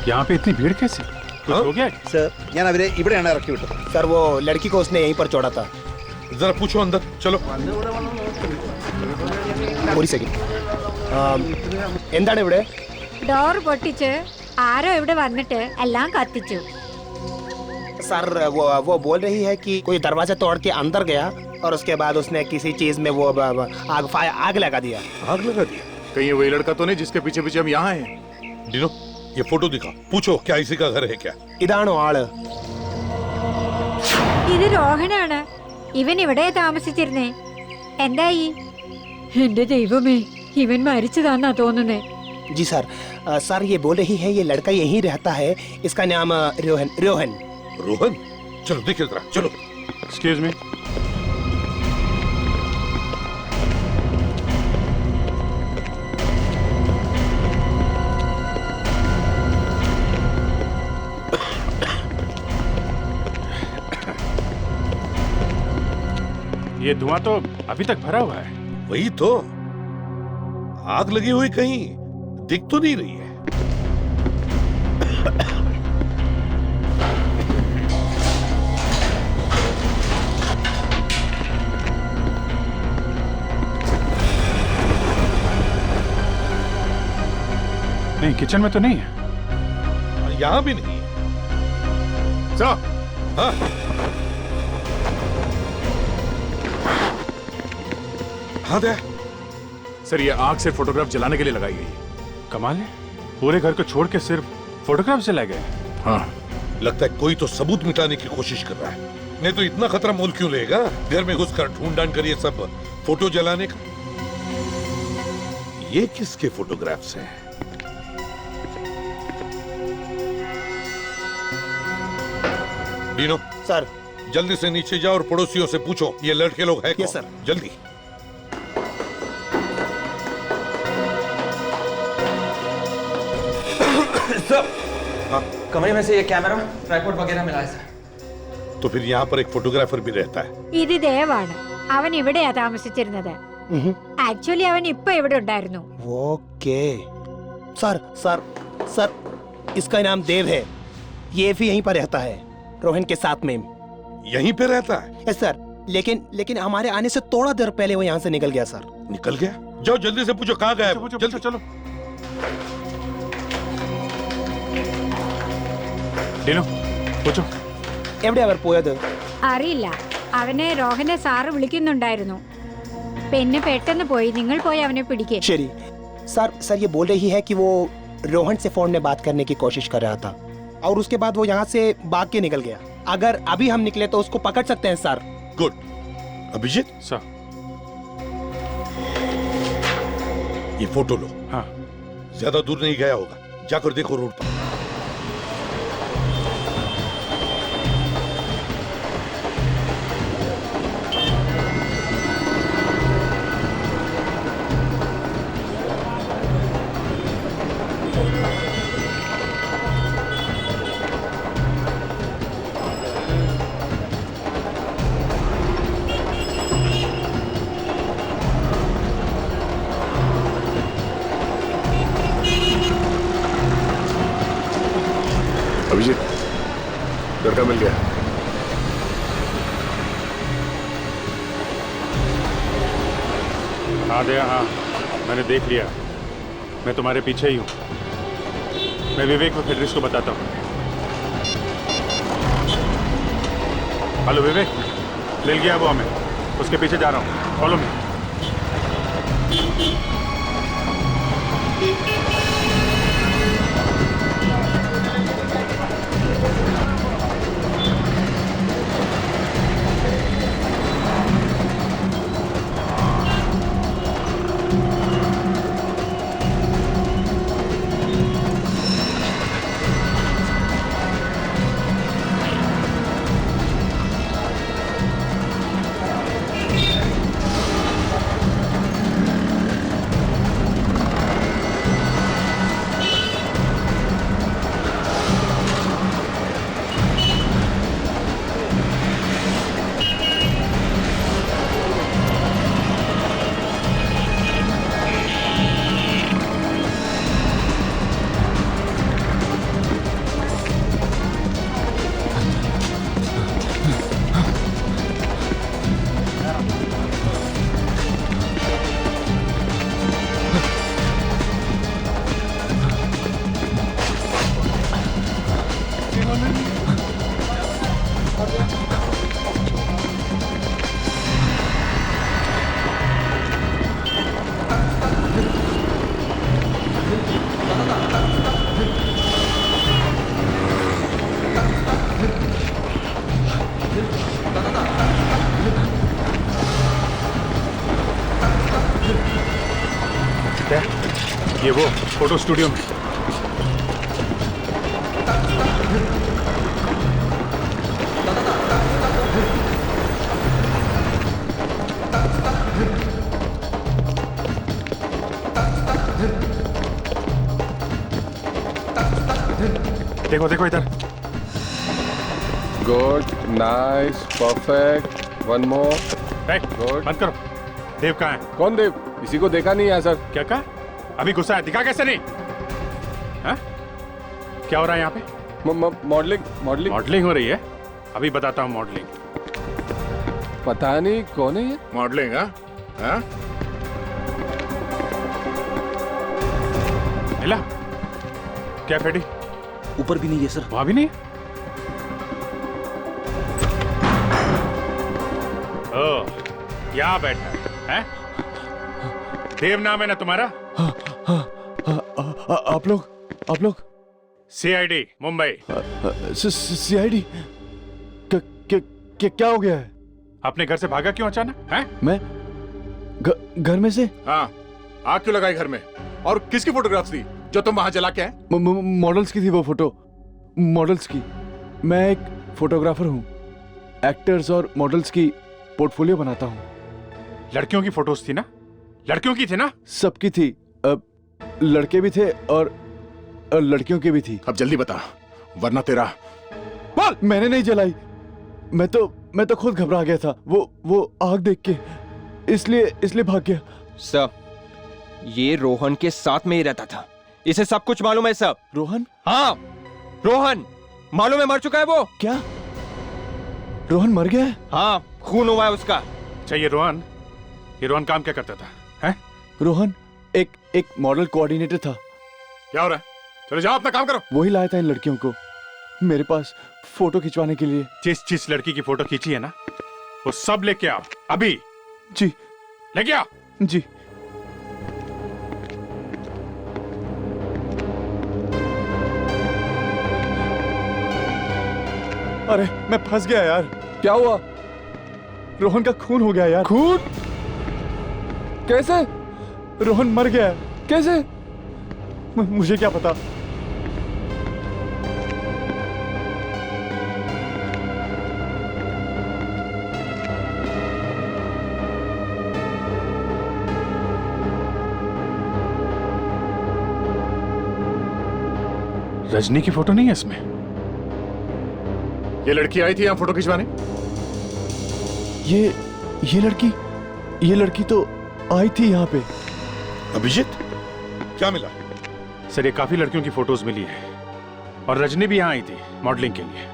[SPEAKER 10] यहाँ पे इतनी भीड़ कैसे? कुछ हो गया?
[SPEAKER 18] सर ഞാൻ അവരെ ഇവിടെയാണ് ഇറക്കി വിട്ടത് सर वो लड़की को उसने यहीं पर छोड़ा था
[SPEAKER 2] जरा पूछो अंदर चलो
[SPEAKER 18] ഒരു സെക്കൻഡ് എന്താണ് ഇവിടെ
[SPEAKER 21] ഡോർ പൊട്ടിച്ച് ആരോ ഇവിടെ വന്നിട്ട് എല്ലാം കത്തിച്ചു.
[SPEAKER 18] सर वो बोल रही है कि कोई दरवाजा तोड़ के अंदर गया और उसके बाद उसने किसी चीज में वो आग लगा दिया
[SPEAKER 2] आग लगा दिया
[SPEAKER 10] कहीं ये वही लड़का तो नहीं जिसके पीछे पीछे हम यहाँ हैं?
[SPEAKER 2] डिनो ये फोटो दिखा पूछो क्या इसी का घर है क्या
[SPEAKER 18] ഇതാണോ ആള്
[SPEAKER 21] ഇത് രോഹനാണ്. ഇവൻ ഇവിടെ താമസിച്ചിരുന്നേ. എന്തായി? എന്റെ ദൈവമേ, ഇവൻ മരിച്ചതാന്നാ തോന്നുന്നേ.
[SPEAKER 18] जी सर सर ये बोल रही है ये लड़का यहीं रहता है इसका नाम रोहन रोहन
[SPEAKER 2] रोहन चलो देखिए जरा चलो
[SPEAKER 10] एक्सक्यूज मी ये धुआं तो अभी तक भरा हुआ है।
[SPEAKER 2] वही तो आग लगी हुई कहीं दिख तो नहीं रही है
[SPEAKER 10] नहीं किचन में तो नहीं है।
[SPEAKER 2] यहाँ भी नहीं है
[SPEAKER 10] सर
[SPEAKER 2] हाँ हाँ दे
[SPEAKER 10] सर ये आग से फोटोग्राफ जलाने के लिए लगाई गई है। कमाल है, पूरे घर को छोड़ के सिर्फ फोटोग्राफ जलाए गए।
[SPEAKER 2] हाँ लगता है कोई तो सबूत मिटाने की कोशिश कर रहा है, नहीं तो इतना खतरा मोल क्यों लेगा घर में घुसकर ढूंढ ढांड कर ये सब फोटो जलाने का। ये किसके फोटोग्राफ्स हैं? डीनो
[SPEAKER 18] सर
[SPEAKER 2] जल्दी से नीचे जाओ और पड़ोसियों से पूछो ये लड़के लोग हैं कौन?
[SPEAKER 18] यस सर
[SPEAKER 2] जल्दी
[SPEAKER 11] हाँ कमरे में से ये कैमरा ट्राइपॉड वगैरह मिला है सर।
[SPEAKER 2] तो फिर यहाँ पर एक फोटोग्राफर भी रहता है।
[SPEAKER 21] ഇത് ദേവാണ്. അവൻ ഇവിടെയാ താമസിച്ചിരുന്നത്. ആക്ച്വലി അവൻ ഇപ്പൊ ഇവിടെ ഉണ്ടായിരുന്നു.
[SPEAKER 18] ओके सर सर सर इसका नाम देव है ये भी यहीं पर रहता है रोहन के साथ में
[SPEAKER 2] यहीं पे रहता है?
[SPEAKER 18] यस सर लेकिन हमारे आने से थोड़ा देर पहले वो यहाँ से निकल गया सर
[SPEAKER 2] निकल गया? जाओ जल्दी से पूछो कहाँ गया है? जल्दी
[SPEAKER 10] चलो डीनो पूछो
[SPEAKER 18] എവിടെ അവർ പോയത്
[SPEAKER 21] അറിയില്ല. അവനെ രോഹനെ സാറ് വിളിക്കുന്നുണ്ടായിരുന്നു. പിന്നെ പെട്ടെന്ന് പോയി. നിങ്ങൾ പോയി അവനെ പിടിക്കേ.
[SPEAKER 18] शरी सर सर ये बोल रही है कि वो रोहन से फोन में बात करने की कोशिश कर रहा था और उसके बाद वो यहाँ से भाग के निकल गया। अगर अभी हम निकले तो उसको पकड़ सकते हैं सर।
[SPEAKER 2] गुड अभिजीत
[SPEAKER 10] सर
[SPEAKER 2] ये फोटो लो।
[SPEAKER 10] हाँ
[SPEAKER 2] ज्यादा दूर नहीं गया होगा, जाकर देखो रोड पर।
[SPEAKER 10] अभिजीत लड़का मिल गया। हाँ दया हाँ मैंने देख लिया, मैं तुम्हारे पीछे ही हूँ। मैं विवेक और फेडरिस को बताता हूँ। हेलो विवेक, ले गया वो हमें, उसके पीछे जा रहा हूँ, फॉलो मी। ये वो फोटो स्टूडियो में। देखो देखो इधर।
[SPEAKER 4] Good, nice, perfect, one more.
[SPEAKER 10] Good. बंद करो। देव कहाँ है?
[SPEAKER 4] कौन देव? किसी को देखा नहीं है सर।
[SPEAKER 10] क्या कहा? अभी गुस्सा है, दिखा कैसे नहीं? हा? क्या हो रहा है यहाँ पे?
[SPEAKER 4] मॉडलिंग मॉडलिंग
[SPEAKER 10] मॉडलिंग हो रही है? अभी बताता हूँ मॉडलिंग।
[SPEAKER 4] पता नहीं कौन है ये
[SPEAKER 15] मॉडलिंग। हाँ
[SPEAKER 10] मिला क्या? फेडी
[SPEAKER 3] ऊपर भी नहीं है सर।
[SPEAKER 10] वहां भी नहीं? ओ, यहाँ बैठा है? देव नाम है ना तुम्हारा?
[SPEAKER 4] आप लोग
[SPEAKER 10] सीआईडी मुंबई।
[SPEAKER 4] सीआईडी? क्या हो गया है?
[SPEAKER 10] अपने घर से भागा क्यों अचानक? हैं?
[SPEAKER 4] मैं घर में से?
[SPEAKER 15] हाँ, आग क्यों लगाई घर में? और किसकी फोटोग्राफ्स थी जो तुम वहां जला के आए?
[SPEAKER 4] मॉडल्स की थी वो फोटो, मॉडल्स की। मैं एक फोटोग्राफर हूँ, एक्टर्स और मॉडल्स की पोर्टफोलियो बनाता हूँ।
[SPEAKER 10] लड़कियों की फोटोज थी ना? लड़कियों की थी ना?
[SPEAKER 4] सबकी थी। लड़के भी थे और लड़कियों की भी थी।
[SPEAKER 15] अब जल्दी बता, वरना तेरा
[SPEAKER 4] बोल। मैंने नहीं जलाई, मैं तो खुद घबरा गया था, वो आग देख के, इसलिए भाग गया।
[SPEAKER 11] सर, ये रोहन के साथ में ही रहता था, इसे सब कुछ मालूम है सब।
[SPEAKER 4] रोहन?
[SPEAKER 11] हाँ, रोहन मालूम है, मर चुका है वो।
[SPEAKER 4] क्या? रोहन मर गया है?
[SPEAKER 11] हाँ, खून हुआ है उसका।
[SPEAKER 10] चाहिए ये रोहन काम क्या करता था? हैं?
[SPEAKER 4] रोहन एक मॉडल कोऑर्डिनेटर था।
[SPEAKER 15] क्या हो रहा है? चलो जाओ, अपना काम करो।
[SPEAKER 4] वही लाया था इन लड़कियों को मेरे पास फोटो खिंचवाने के लिए।
[SPEAKER 10] जिस लड़की की फोटो खींची है ना, वो सब लेके आओ अभी।
[SPEAKER 4] जी।
[SPEAKER 10] लेके आओ।
[SPEAKER 4] जी। अरे मैं फंस गया यार। क्या हुआ? रोहन का खून हो गया यार। खून? कैसे? रोहन मर गया। कैसे? मुझे क्या पता।
[SPEAKER 10] रजनी की फोटो नहीं है इसमें?
[SPEAKER 15] ये लड़की आई थी यहाँ फोटो खिंचवाने?
[SPEAKER 4] ये लड़की तो आई थी यहाँ पे।
[SPEAKER 2] अभिजीत, क्या मिला?
[SPEAKER 10] सर, ये काफी लड़कियों की फोटोज मिली है और रजनी भी यहाँ आई थी मॉडलिंग के लिए।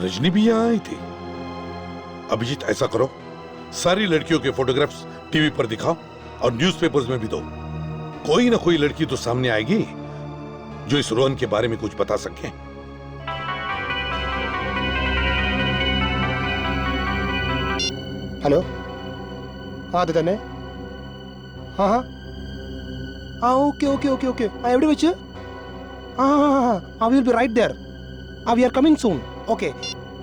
[SPEAKER 2] रजनी भी यहाँ आई थी? अभिजीत, ऐसा करो, सारी लड़कियों के फोटोग्राफ्स टीवी पर दिखाओ और न्यूज़पेपर्स में भी दो। कोई ना कोई लड़की तो सामने आएगी जो इस रोहन के बारे में कुछ बता सके।
[SPEAKER 18] हेलो, हाँ दादा ने, हाँ ओके एवरी बच्चे, हाँ we will be right there, we are coming soon. Okay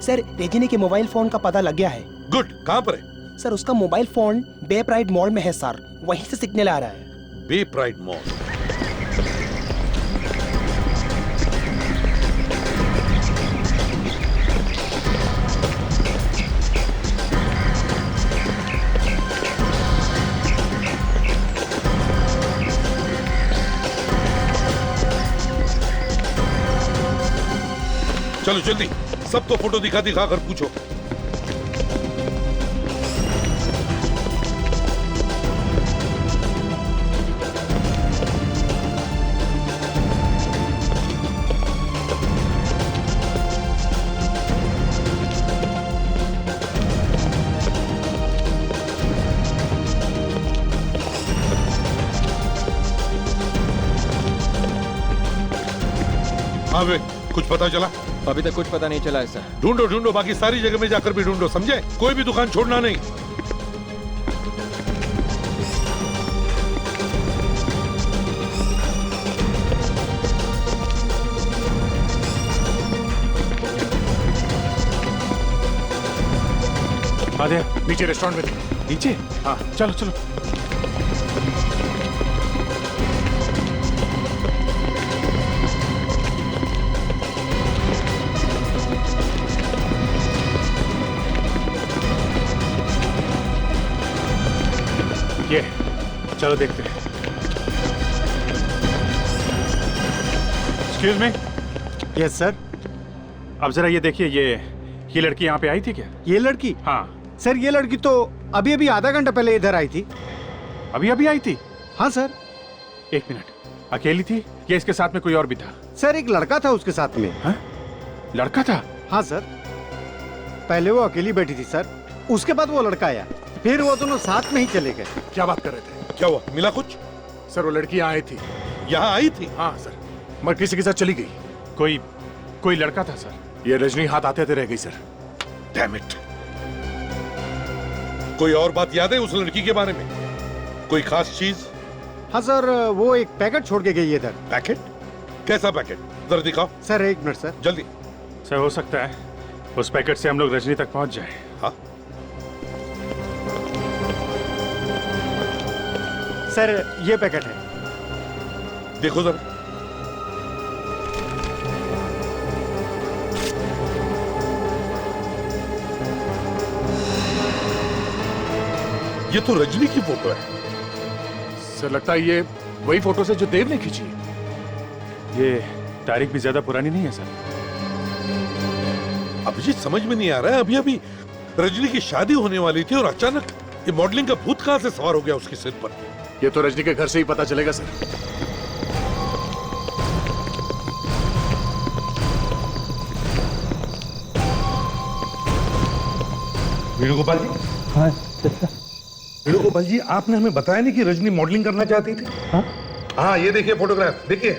[SPEAKER 18] sir, Rajni के मोबाइल फोन का पता लग गया है।
[SPEAKER 2] गुड, कहाँ पर है?
[SPEAKER 18] सर, उसका मोबाइल फोन बे प्राइड मॉल में है सर, वहीं से सिग्नल आ रहा है।
[SPEAKER 2] बे प्राइड मॉल? चलो जल्दी, सबको फोटो दिखा कर पूछो। हाँ वे, कुछ पता चला?
[SPEAKER 11] अभी तक कुछ पता नहीं चला है सर।
[SPEAKER 2] ढूंढो ढूंढो, बाकी सारी जगह में जाकर भी ढूंढो, समझे? कोई भी दुकान छोड़ना नहीं।
[SPEAKER 10] आदिया, नीचे रेस्टोरेंट में थे। नीचे? हाँ, चलो चलो। ये चलो देखते हैं। Excuse me.
[SPEAKER 12] Yes sir.
[SPEAKER 10] अब जरा ये देखिए, ये लड़की यहाँ पे आई थी क्या?
[SPEAKER 12] ये लड़की?
[SPEAKER 10] हाँ
[SPEAKER 12] सर, ये लड़की तो अभी अभी आधा घंटा पहले इधर आई थी।
[SPEAKER 10] अभी अभी आई थी?
[SPEAKER 12] हाँ सर।
[SPEAKER 10] एक मिनट, अकेली थी या इसके साथ में कोई और भी था?
[SPEAKER 12] सर, एक लड़का था उसके साथ में।
[SPEAKER 10] हाँ? लड़का था?
[SPEAKER 12] हाँ सर, पहले वो अकेली बैठी थी सर, उसके बाद वो लड़का आया, फिर वो दोनों साथ में ही चले गए।
[SPEAKER 10] क्या बात कर रहे थे?
[SPEAKER 2] क्या हुआ? मिला कुछ?
[SPEAKER 10] सर, वो लड़की यहाँ आई थी।
[SPEAKER 2] यहाँ आई थी?
[SPEAKER 10] हाँ सर, मगर किसी के साथ चली गई। कोई लड़का था सर। ये रजनी हाथ आते आते रह गई सर।
[SPEAKER 2] Damn it. कोई और बात याद है उस लड़की के बारे में? कोई खास चीज?
[SPEAKER 12] हाँ सर, वो एक पैकेट छोड़ के गई है इधर।
[SPEAKER 2] पैकेट? कैसा पैकेट? जरा दिखाओ।
[SPEAKER 12] सर एक मिनट सर।
[SPEAKER 2] जल्दी।
[SPEAKER 10] सर, हो सकता है उस पैकेट से हम लोग रजनी तक पहुंच जाए।
[SPEAKER 2] हाँ
[SPEAKER 12] सर, ये पैकेट है।
[SPEAKER 2] देखो जरा। ये तो रजनी की फोटो है।
[SPEAKER 10] सर, लगता है ये वही फोटो से जो देव ने खींची। ये तारीख भी ज्यादा पुरानी नहीं है सर।
[SPEAKER 2] अभिजीत, समझ में नहीं आ रहा है, अभी अभी रजनी की शादी होने वाली थी और अचानक ये मॉडलिंग का भूत कहां से सवार हो गया उसके सिर पर?
[SPEAKER 10] ये तो रजनी के घर से ही पता चलेगा सर।
[SPEAKER 2] वेणुगोपाल जी।
[SPEAKER 18] हाँ
[SPEAKER 2] वेणुगोपाल जी, आपने हमें बताया नहीं कि रजनी मॉडलिंग करना चाहती थी? हाँ, ये देखिए फोटोग्राफ, देखिए।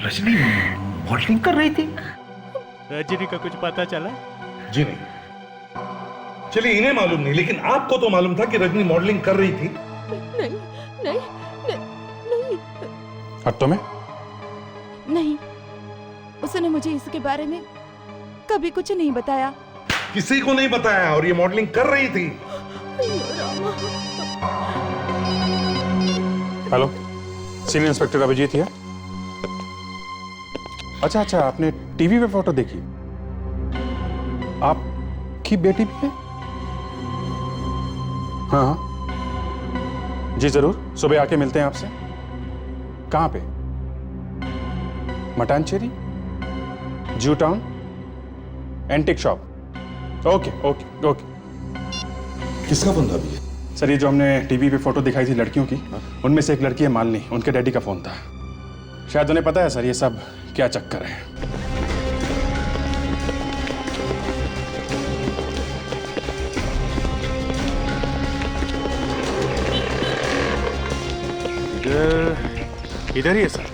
[SPEAKER 19] रजनी मॉडलिंग कर रही थी?
[SPEAKER 17] रजनी का कुछ पता चला?
[SPEAKER 2] जी नहीं। चलिए, इन्हें मालूम नहीं, लेकिन आपको तो मालूम था कि रजनी मॉडलिंग कर रही थी।
[SPEAKER 20] नहीं नहीं नहीं
[SPEAKER 10] और तुम्हें?
[SPEAKER 20] नहीं, उसने मुझे इसके बारे में कभी कुछ नहीं बताया।
[SPEAKER 2] किसी को नहीं बताया, और ये मॉडलिंग कर रही थी।
[SPEAKER 10] हेलो, सीनियर इंस्पेक्टर अभिजीत है। अच्छा, आपने टीवी पे फोटो देखी? आपकी बेटी भी है? हाँ जी, जरूर, सुबह आके मिलते हैं आपसे। कहाँ पे? मटानचेरी, जू town, antique shop. Okay okay okay.
[SPEAKER 2] किसका बंदा भी है?
[SPEAKER 10] सर, ये जो हमने टीवी पे फोटो दिखाई थी लड़कियों की, उनमें से एक लड़की है मालिनी, उनके डैडी का फोन था। शायद उन्हें पता है सर ये सब क्या चक्कर है। इधर ही है सर।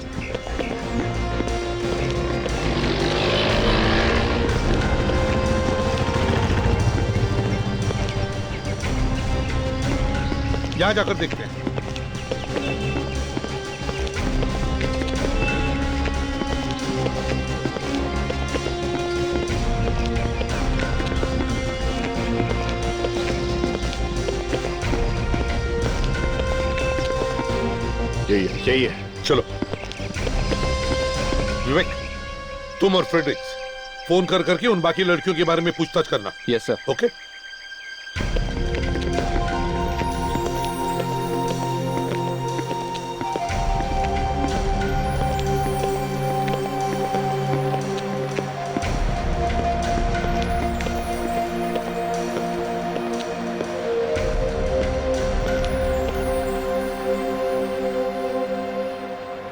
[SPEAKER 2] यहां जाकर देखते हैं।
[SPEAKER 10] यही है।
[SPEAKER 2] चलो विवेक, तुम और फ्रेडरिक्स फोन कर करके उन बाकी लड़कियों के बारे में पूछताछ करना।
[SPEAKER 11] Yes sir.
[SPEAKER 2] ओके।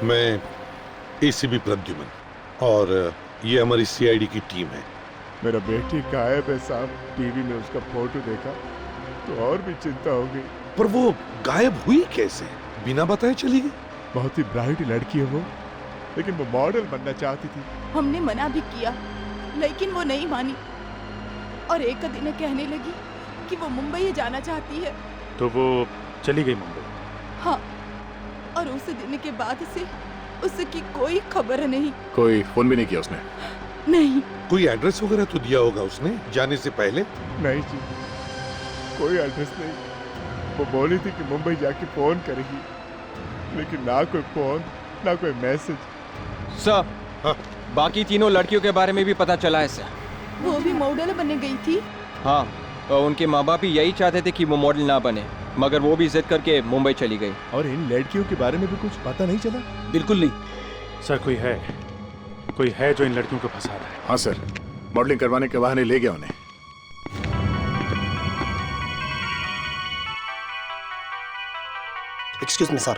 [SPEAKER 2] मैं एसीबी प्रद्युमन, और ये हमारी सीआईडी की टीम है।
[SPEAKER 4] मेरा बेटी गायब है साहब। टीवी में उसका फोटो देखा तो और भी चिंता हो गई।
[SPEAKER 2] पर वो गायब हुई कैसे? बिना बताए चली गई?
[SPEAKER 4] बहुत ही ब्राइट लड़की है वो, लेकिन वो मॉडल बनना चाहती थी।
[SPEAKER 20] हमने मना भी किया लेकिन वो नहीं मानी और एक दिन कहने लगी कि वो मुंबई जाना चाहती है।
[SPEAKER 10] तो वो चली गई मुंबई?
[SPEAKER 20] हाँ, और उस दिन के बाद से उसकी कोई खबर नहीं।
[SPEAKER 15] कोई फोन भी नहीं किया उसने?
[SPEAKER 20] नहीं।
[SPEAKER 2] कोई एड्रेस वगैरह तो दिया होगा उसने जाने से पहले?
[SPEAKER 4] नहीं जी, कोई एड्रेस नहीं। वो बोली थी कि मुंबई जाके फोन करेगी, लेकिन ना कोई फोन ना कोई मैसेज।
[SPEAKER 11] सर,
[SPEAKER 2] हाँ?
[SPEAKER 11] बाकी तीनों लड़कियों के बारे में भी पता चला है सर।
[SPEAKER 20] वो भी मॉडल बनने गई थी।
[SPEAKER 11] हाँ, और उनके माँ बाप भी यही चाहते थे कि वो मॉडल ना बने, मगर वो भी जिद करके मुंबई चली गई।
[SPEAKER 4] और इन लड़कियों के बारे में भी कुछ पता नहीं चला?
[SPEAKER 3] बिल्कुल नहीं
[SPEAKER 10] सर। कोई है जो इन लड़कियों को फंसा रहा है।
[SPEAKER 15] हाँ सर, मॉडलिंग करवाने के बहाने ले गया उन्हें।
[SPEAKER 18] Excuse me, sir.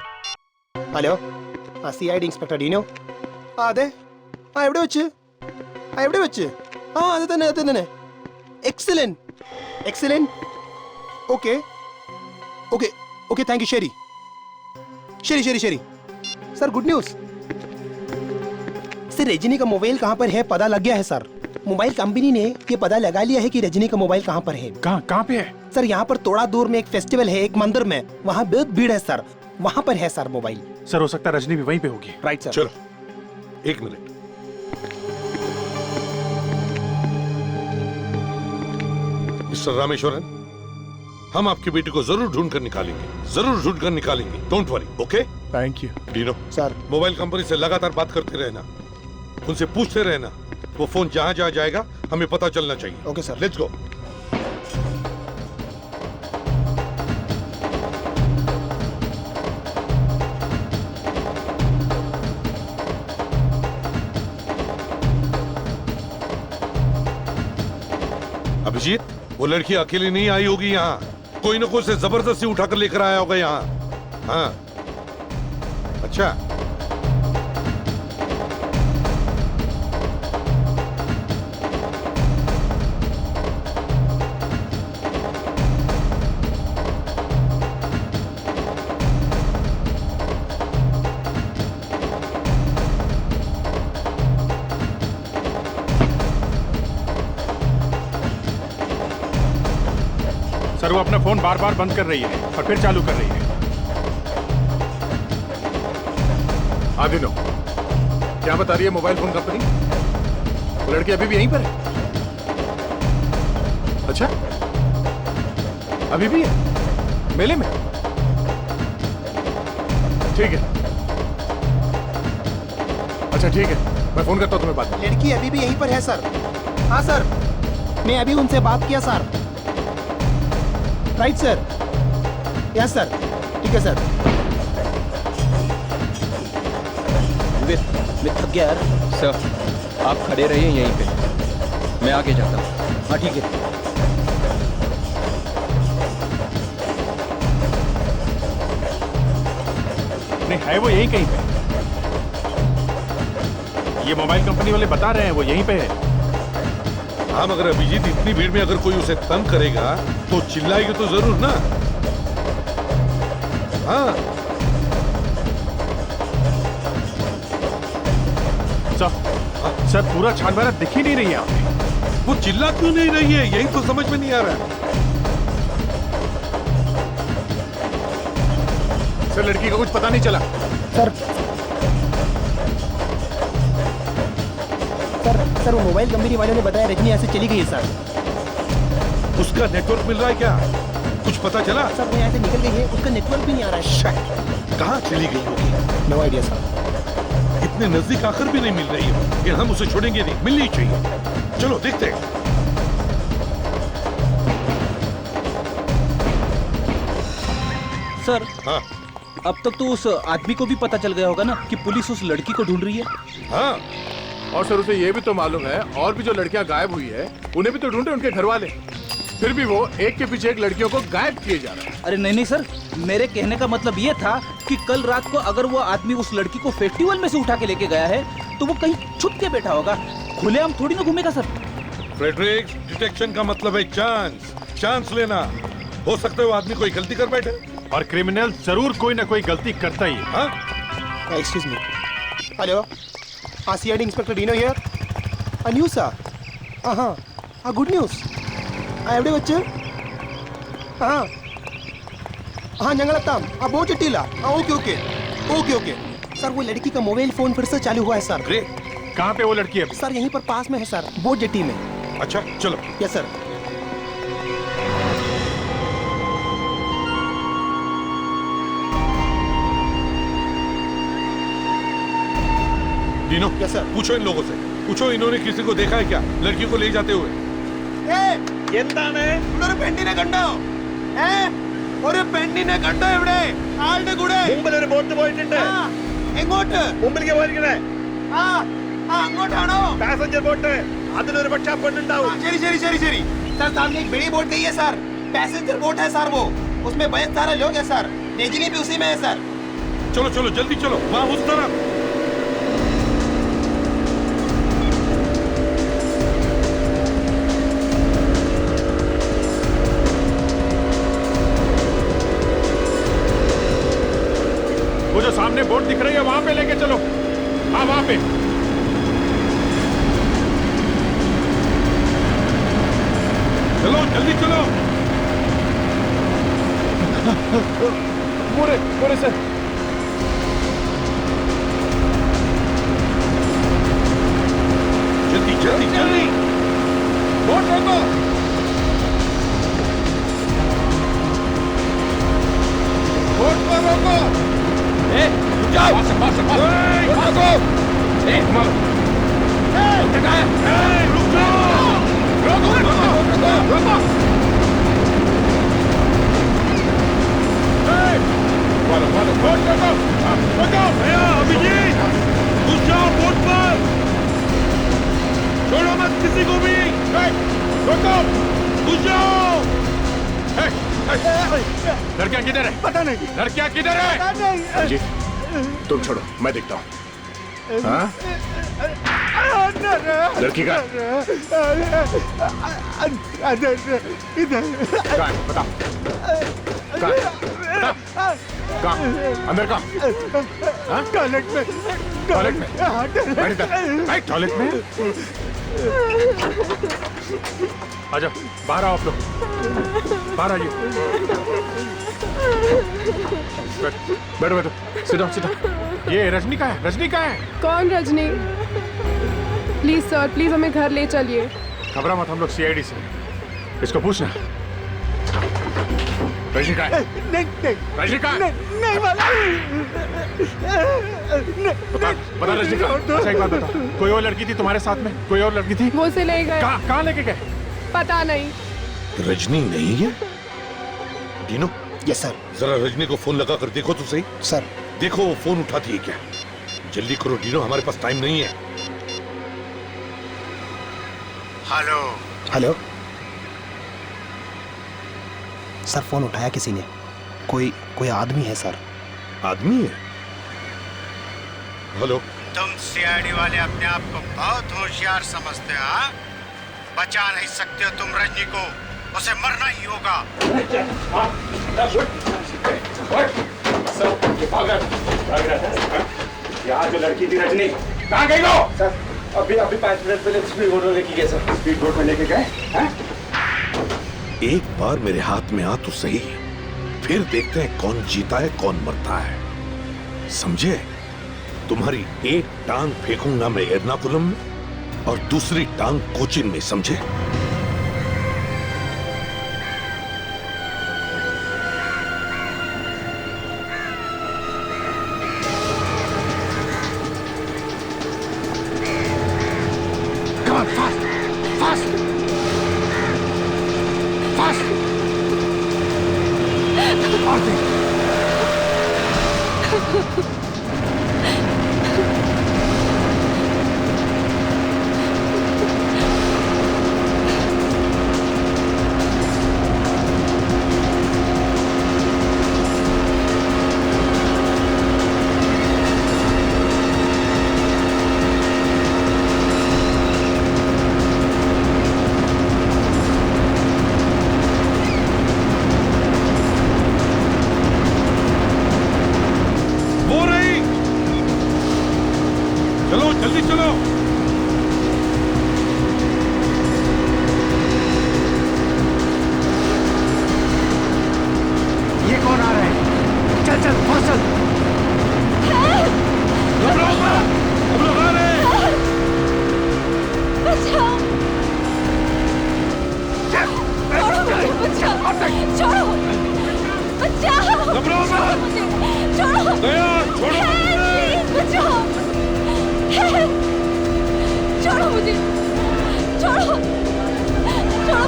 [SPEAKER 18] Hello? CID Inspector Dino? അതെ, എവിടെ വെച്ച്? അത് തന്നെ. Excellent. Okay, thank you, ശരി. Sir, good news. Sir, Rajni का मोबाइल कहाँ पर है पता लग गया है सर। मोबाइल कंपनी ने ये पता लगा लिया है कि रजनी का मोबाइल कहाँ पर है।
[SPEAKER 10] कहाँ पे है?
[SPEAKER 18] सर, यहाँ पर थोड़ा दूर में एक फेस्टिवल है, एक मंदिर में, वहाँ बहुत भीड़ है सर, वहाँ पर है सर मोबाइल।
[SPEAKER 10] सर, हो सकता है रजनी भी वहीं पे होगी।
[SPEAKER 18] Right sir.
[SPEAKER 2] चलो, एक मिनट। मिस्टर रामेश्वरन, हम आपकी बेटी को जरूर ढूंढ कर निकालेंगे। Don't worry, okay?
[SPEAKER 4] Thank you.
[SPEAKER 2] Dino
[SPEAKER 18] sir,
[SPEAKER 2] mobile company से लगातार बात करते रहना, उनसे पूछते रहना। वो फोन जहां जाएगा हमें पता चलना चाहिए।
[SPEAKER 18] Okay sir.
[SPEAKER 2] Let's go. Abhijit, वो लड़की अकेली नहीं आई होगी यहाँ। कोई ना कोई से जबरदस्ती उठाकर लेकर आया होगा यहाँ। हाँ, अच्छा।
[SPEAKER 10] सर, वो अपना फोन बार बार बंद कर रही है और फिर चालू कर रही है।
[SPEAKER 15] आदिनो, क्या बता रही है मोबाइल फोन कंपनी? लड़की अभी भी यहीं पर है? अच्छा, अभी भी है मेले में? ठीक है, अच्छा ठीक है, मैं फोन करता हूँ तुम्हें बाद में।
[SPEAKER 18] लड़की अभी भी यहीं पर है सर। हाँ सर, मैं अभी उनसे बात किया sir. Right sir. Yes sir, ठीक है सर।
[SPEAKER 11] मैं थक गया यार। सर, आप खड़े रहिए यहीं पे, मैं आगे जाता हूँ।
[SPEAKER 3] हाँ ठीक है।
[SPEAKER 10] नहीं, है वो यहीं कहीं पे। ये मोबाइल कंपनी वाले बता रहे हैं वो यहीं पे है।
[SPEAKER 2] हाँ, मगर अभिजीत, इतनी भीड़ में अगर कोई उसे तंग करेगा तो चिल्लाएगी तो जरूर ना। हाँ
[SPEAKER 10] सर, पूरा छानमारा दिख ही नहीं रही है।
[SPEAKER 2] वो चिल्ला क्यों नहीं रही है, यही तो समझ में नहीं आ रहा है।
[SPEAKER 15] सर, लड़की का कुछ पता नहीं चला।
[SPEAKER 18] सर, वो मोबाइल कंपनी वालों ने बताया रजनी यहाँ से चली गई है सर।
[SPEAKER 2] उसका नेटवर्क मिल रहा है क्या? कुछ पता चला?
[SPEAKER 18] सर, वो यहाँ से निकल गई है, उसका नेटवर्क भी नहीं आ रहा है।
[SPEAKER 2] कहाँ चली गई होगी?
[SPEAKER 18] No idea sir.
[SPEAKER 2] इतने नजदीक आकर भी नहीं मिल रही है, लेकिन हम उसे छोड़ेंगे नहीं, मिलनी चाहिए। चलो देखते हैं।
[SPEAKER 3] सर,
[SPEAKER 2] हाँ,
[SPEAKER 3] अब तक तो उस आदमी को भी पता चल गया होगा ना कि पुलिस उस लड़की को ढूंढ रही है।
[SPEAKER 2] हाँ,
[SPEAKER 15] और सर, उसे ये भी तो मालूम है और भी जो लड़कियां गायब हुई है उन्हें भी तो ढूंढे उनके घर वाले। फिर भी वो एक के पीछे एक लड़कियों को गायब किए जा रहा है।
[SPEAKER 3] अरे नहीं सर, मेरे कहने का मतलब ये था कि कल रात को अगर वो आदमी उस लड़की को फेस्टिवल में से उठा के लेके गया है तो वो कहीं छुप के बैठा होगा, खुलेआम थोड़ी ना घूमेगा सर।
[SPEAKER 2] फ्रेडरिक, डिटेक्शन का मतलब है चांस, चांस लेना। हो सकता है वो आदमी कोई गलती कर बैठे,
[SPEAKER 15] और क्रिमिनल जरूर कोई ना कोई गलती करता ही है।
[SPEAKER 2] हाँ?
[SPEAKER 18] Excuse me. Hello, CID inspector Dino here. News sir. हाँ, गुड न्यूज़। എവിടെ വെച്ച്? हाँ ഞങ്ങളെത്താം। बहुत चिट्टीला। ओके। सर वो लड़की का मोबाइल फोन फिर से चालू हुआ है सर।
[SPEAKER 15] कहाँ पे वो लड़की है?
[SPEAKER 18] सर यहीं पर पास में है सर, बोट जेट्टी में।
[SPEAKER 15] अच्छा चलो।
[SPEAKER 18] Yes sir.
[SPEAKER 2] Dino,
[SPEAKER 18] yes sir.
[SPEAKER 2] पूछो इन लोगों से, पूछो इन्होंने किसी को देखा है क्या लड़की को ले जाते हुए?
[SPEAKER 6] എന്താണ് ഇവിടെ ഒരു പെണ്ണിനെ കണ്ടോ? ഒരു പെണ്ണിനെ കണ്ടോ ഇവിടെ? ആളുടെ കൂടെ മുമ്പിൽ ഒരു ബോട്ട് പോയിട്ടുണ്ട്. എങ്ങോട്ട്? മുമ്പിലേക്ക് പോയിരിക്കണേ. അങ്ങോട്ടാണോ? Passenger boat. അതിലൊരു പക്ഷേ പെണ്ണുണ്ടാവും. ശരി. सर सामने एक बड़ी बोट गई है सर, पैसेंजर बोट है सर वो, उसमें बहुत सारे लोग हैं सर, नेजिनी भी उसी में है सर।
[SPEAKER 2] चलो जल्दी चलो, वहाँ उस तरफ।
[SPEAKER 15] वो जो सामने बोट दिख रही है वहां पे लेके चलो। हाँ वहां पे।
[SPEAKER 2] चलो जल्दी चलो।
[SPEAKER 15] मोरे सर।
[SPEAKER 2] जल्दी
[SPEAKER 15] बोट रोको। बोट को रोको। जाओ। रोको।
[SPEAKER 2] अभिजीत, घुस जाओ बोट पर, छोड़ो मत किसी को भी।
[SPEAKER 15] रोको।
[SPEAKER 2] घुस जाओ।
[SPEAKER 15] लड़कियां किधर है?
[SPEAKER 18] पता नहीं।
[SPEAKER 15] लड़कियां किधर है?
[SPEAKER 18] पता नहीं।
[SPEAKER 15] जी तुम छोड़ो, मैं देखता हूँ। हाँ? लड़की का
[SPEAKER 18] इधर
[SPEAKER 15] कहाँ है? बताओ कहाँ? अंदर कहाँ?
[SPEAKER 18] टॉयलेट में।
[SPEAKER 15] टॉयलेट में? आ जाओ, बाहर आओ आप लोग, बाहर आइए। बैठो, सिट डाउन। ये रजनी का है।
[SPEAKER 13] कौन रजनी? प्लीज सर, प्लीज हमें घर ले चलिए।
[SPEAKER 15] घबरा मत, हम लोग सीआईडी से। इसको पूछना रजनी का है? रजनी का है?
[SPEAKER 18] नहीं वाला।
[SPEAKER 15] बता रजनी का। अच्छा एक बात बता, कोई और लड़की थी तुम्हारे साथ में? कोई और लड़की थी?
[SPEAKER 13] वो उसे ले गए।
[SPEAKER 15] कहाँ लेके गए?
[SPEAKER 13] पता नहीं।
[SPEAKER 2] रजनी नहीं है? डीनो।
[SPEAKER 18] Yes sir.
[SPEAKER 2] जरा रजनी को फोन लगा कर देखो तो सही।
[SPEAKER 18] सर
[SPEAKER 2] देखो वो फोन उठाती है क्या? जल्दी करो डीनो, हमारे पास टाइम नहीं है।
[SPEAKER 18] हेलो सर, फोन उठाया किसी ने? कोई आदमी है सर।
[SPEAKER 2] आदमी है? हेलो।
[SPEAKER 14] तुम सीआईडी वाले अपने आप को बहुत होशियार समझते हो, हाँ? बचा नहीं सकते हो तुम रजनी को, उसे मरना ही होगा।
[SPEAKER 15] यहाँ जो लड़की थी रजनी, कहाँ गई वो?
[SPEAKER 14] सर अभी 5 मिनट पहले स्पीड बोट में लेके गए सर।
[SPEAKER 15] स्पीड बोट में लेके गए?
[SPEAKER 2] एक बार मेरे हाथ में आ तो सही, फिर देखते हैं कौन जीता है कौन मरता है, समझे? तुम्हारी एक टांग फेंकूंगा मैं एर्नाकुलम में और दूसरी टांग कोचिन में, समझे?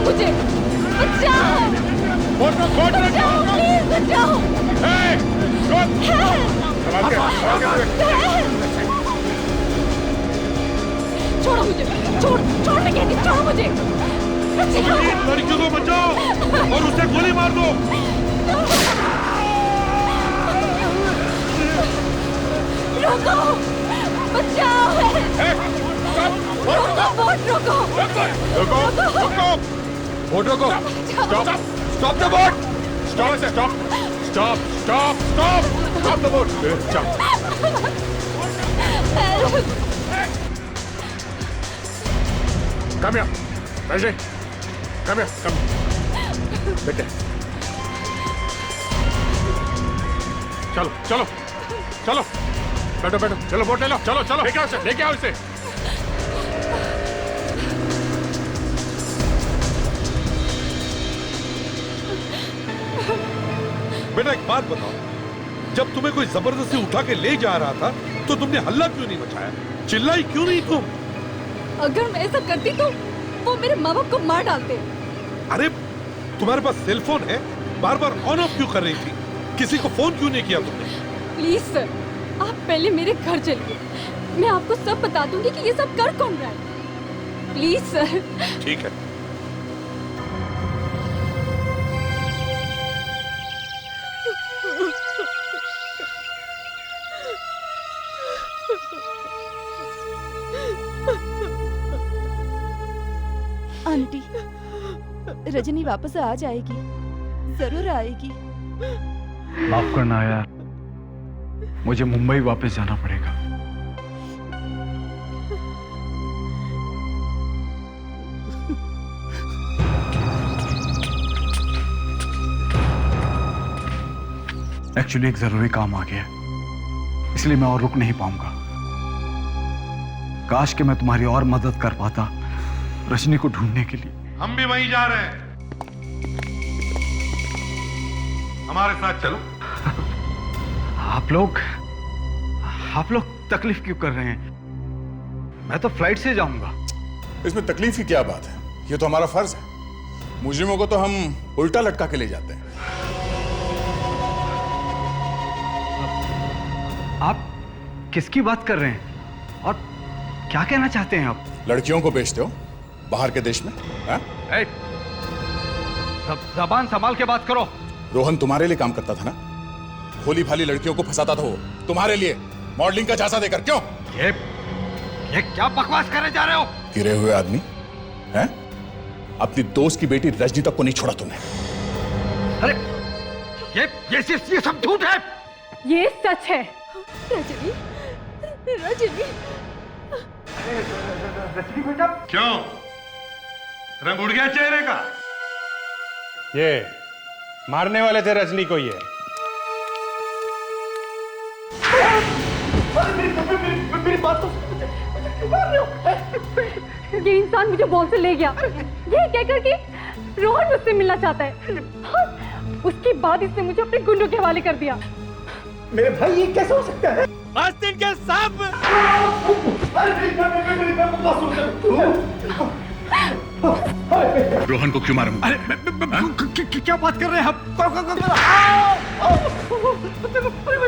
[SPEAKER 9] मुझे, बचाओ, बचाओ, प्लीज बचाओ। छोड़ो मुझे, छोड़ने कहती, छोड़ो मुझे।
[SPEAKER 2] लड़कियों को बचाओ और उसे गोली मार दो।
[SPEAKER 9] रोको, बचाओ। रोको, बोट रोको।
[SPEAKER 15] बोट रोको। Stop the boat. Stop the boat. Come here. Rajni. Come here. Come. बेटे। चलो, चलो, चलो। बैठो, बैठो। चलो बोट ले लो। चलो, चलो। लेके आओ इसे। लेके आओ इसे।
[SPEAKER 2] बेटा एक बात बताओ, जब तुम्हें कोई जबरदस्ती उठा के ले जा रहा था तो तुमने हल्ला क्यों नहीं मचाया? चिल्लाई क्यों नहीं तुम?
[SPEAKER 9] अगर मैं ऐसा करती तो वो मेरे माँ बाप को मार डालते।
[SPEAKER 2] अरे तुम्हारे पास सेल फोन है, बार बार ऑन ऑफ क्यों कर रही थी? किसी को फोन क्यों नहीं किया तुमने?
[SPEAKER 9] प्लीज सर, आप पहले मेरे घर चलिए, मैं आपको सब बता दूंगी कि ये सब कर कौन रहा है। Please sir.
[SPEAKER 2] ठीक है।
[SPEAKER 20] आंटी, रजनी वापस आ जाएगी, जरूर आएगी।
[SPEAKER 1] माफ करना यार, मुझे मुंबई वापस जाना पड़ेगा। एक्चुअली एक जरूरी काम आ गया, इसलिए मैं और रुक नहीं पाऊंगा। काश कि मैं तुम्हारी और मदद कर पाता रजनी को ढूंढने के लिए।
[SPEAKER 2] हम भी वहीं जा रहे हैं, हमारे साथ चलो।
[SPEAKER 1] आप लोग तकलीफ क्यों कर रहे हैं? मैं तो फ्लाइट से जाऊंगा।
[SPEAKER 15] इसमें तकलीफ की क्या बात है? ये तो हमारा फर्ज है। मुजरिमों को तो हम उल्टा लटका के ले जाते हैं।
[SPEAKER 1] आप किसकी बात कर रहे हैं और क्या कहना चाहते हैं आप?
[SPEAKER 15] लड़कियों को बेचते हो बाहर के देश में?
[SPEAKER 1] जबान संभाल के बात करो।
[SPEAKER 15] रोहन तुम्हारे लिए काम करता था ना? भोली भाली लड़कियों को फंसाता था वो तुम्हारे लिए, मॉडलिंग का झांसा देकर। क्यों?
[SPEAKER 1] ये क्या बकवास करे जा रहे हो?
[SPEAKER 15] गिरे हुए आदमी हैं? अपनी दोस्त की बेटी रजनी तक को नहीं छोड़ा तुमने।
[SPEAKER 1] अरे ये सब झूठ है।
[SPEAKER 9] ये सच है। रजनी, रजनी,
[SPEAKER 2] रजनी बेटा, क्यों रंग उड़ गया चेहरे का?
[SPEAKER 14] ये मारने वाले थे रजनी को। ये
[SPEAKER 9] मेरी बात तो मार रहे हो। ये इंसान मुझे बॉल से ले गया, ये कहकर कि रोहन मुझसे मिलना चाहता है। उसके बाद इसने मुझे अपने गुंडों के हवाले कर दिया।
[SPEAKER 17] मेरे भाई ये कैसे हो सकता है? आस्तीन के सांप!
[SPEAKER 2] रोहन को क्यों मारूंगा?
[SPEAKER 1] अरे क्या बात कर रहे हैं आप?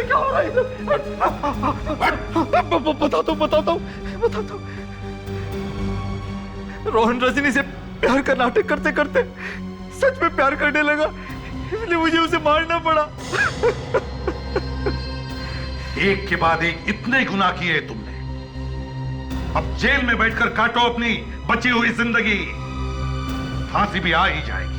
[SPEAKER 1] क्या हो रहा है? बताओ। रोहन रजनी से प्यार का नाटक करते करते सच में प्यार करने लगा, इसलिए मुझे उसे मारना पड़ा।
[SPEAKER 2] एक के बाद एक इतने गुनाह किए तुमने, अब जेल में बैठकर काटो अपनी बची हुई जिंदगी, फांसी भी आ ही जाएगी।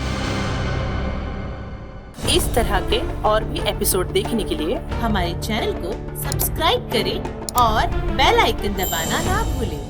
[SPEAKER 8] इस तरह के और भी एपिसोड देखने के लिए हमारे चैनल को सब्सक्राइब करें और बेल आइकन दबाना ना भूलें।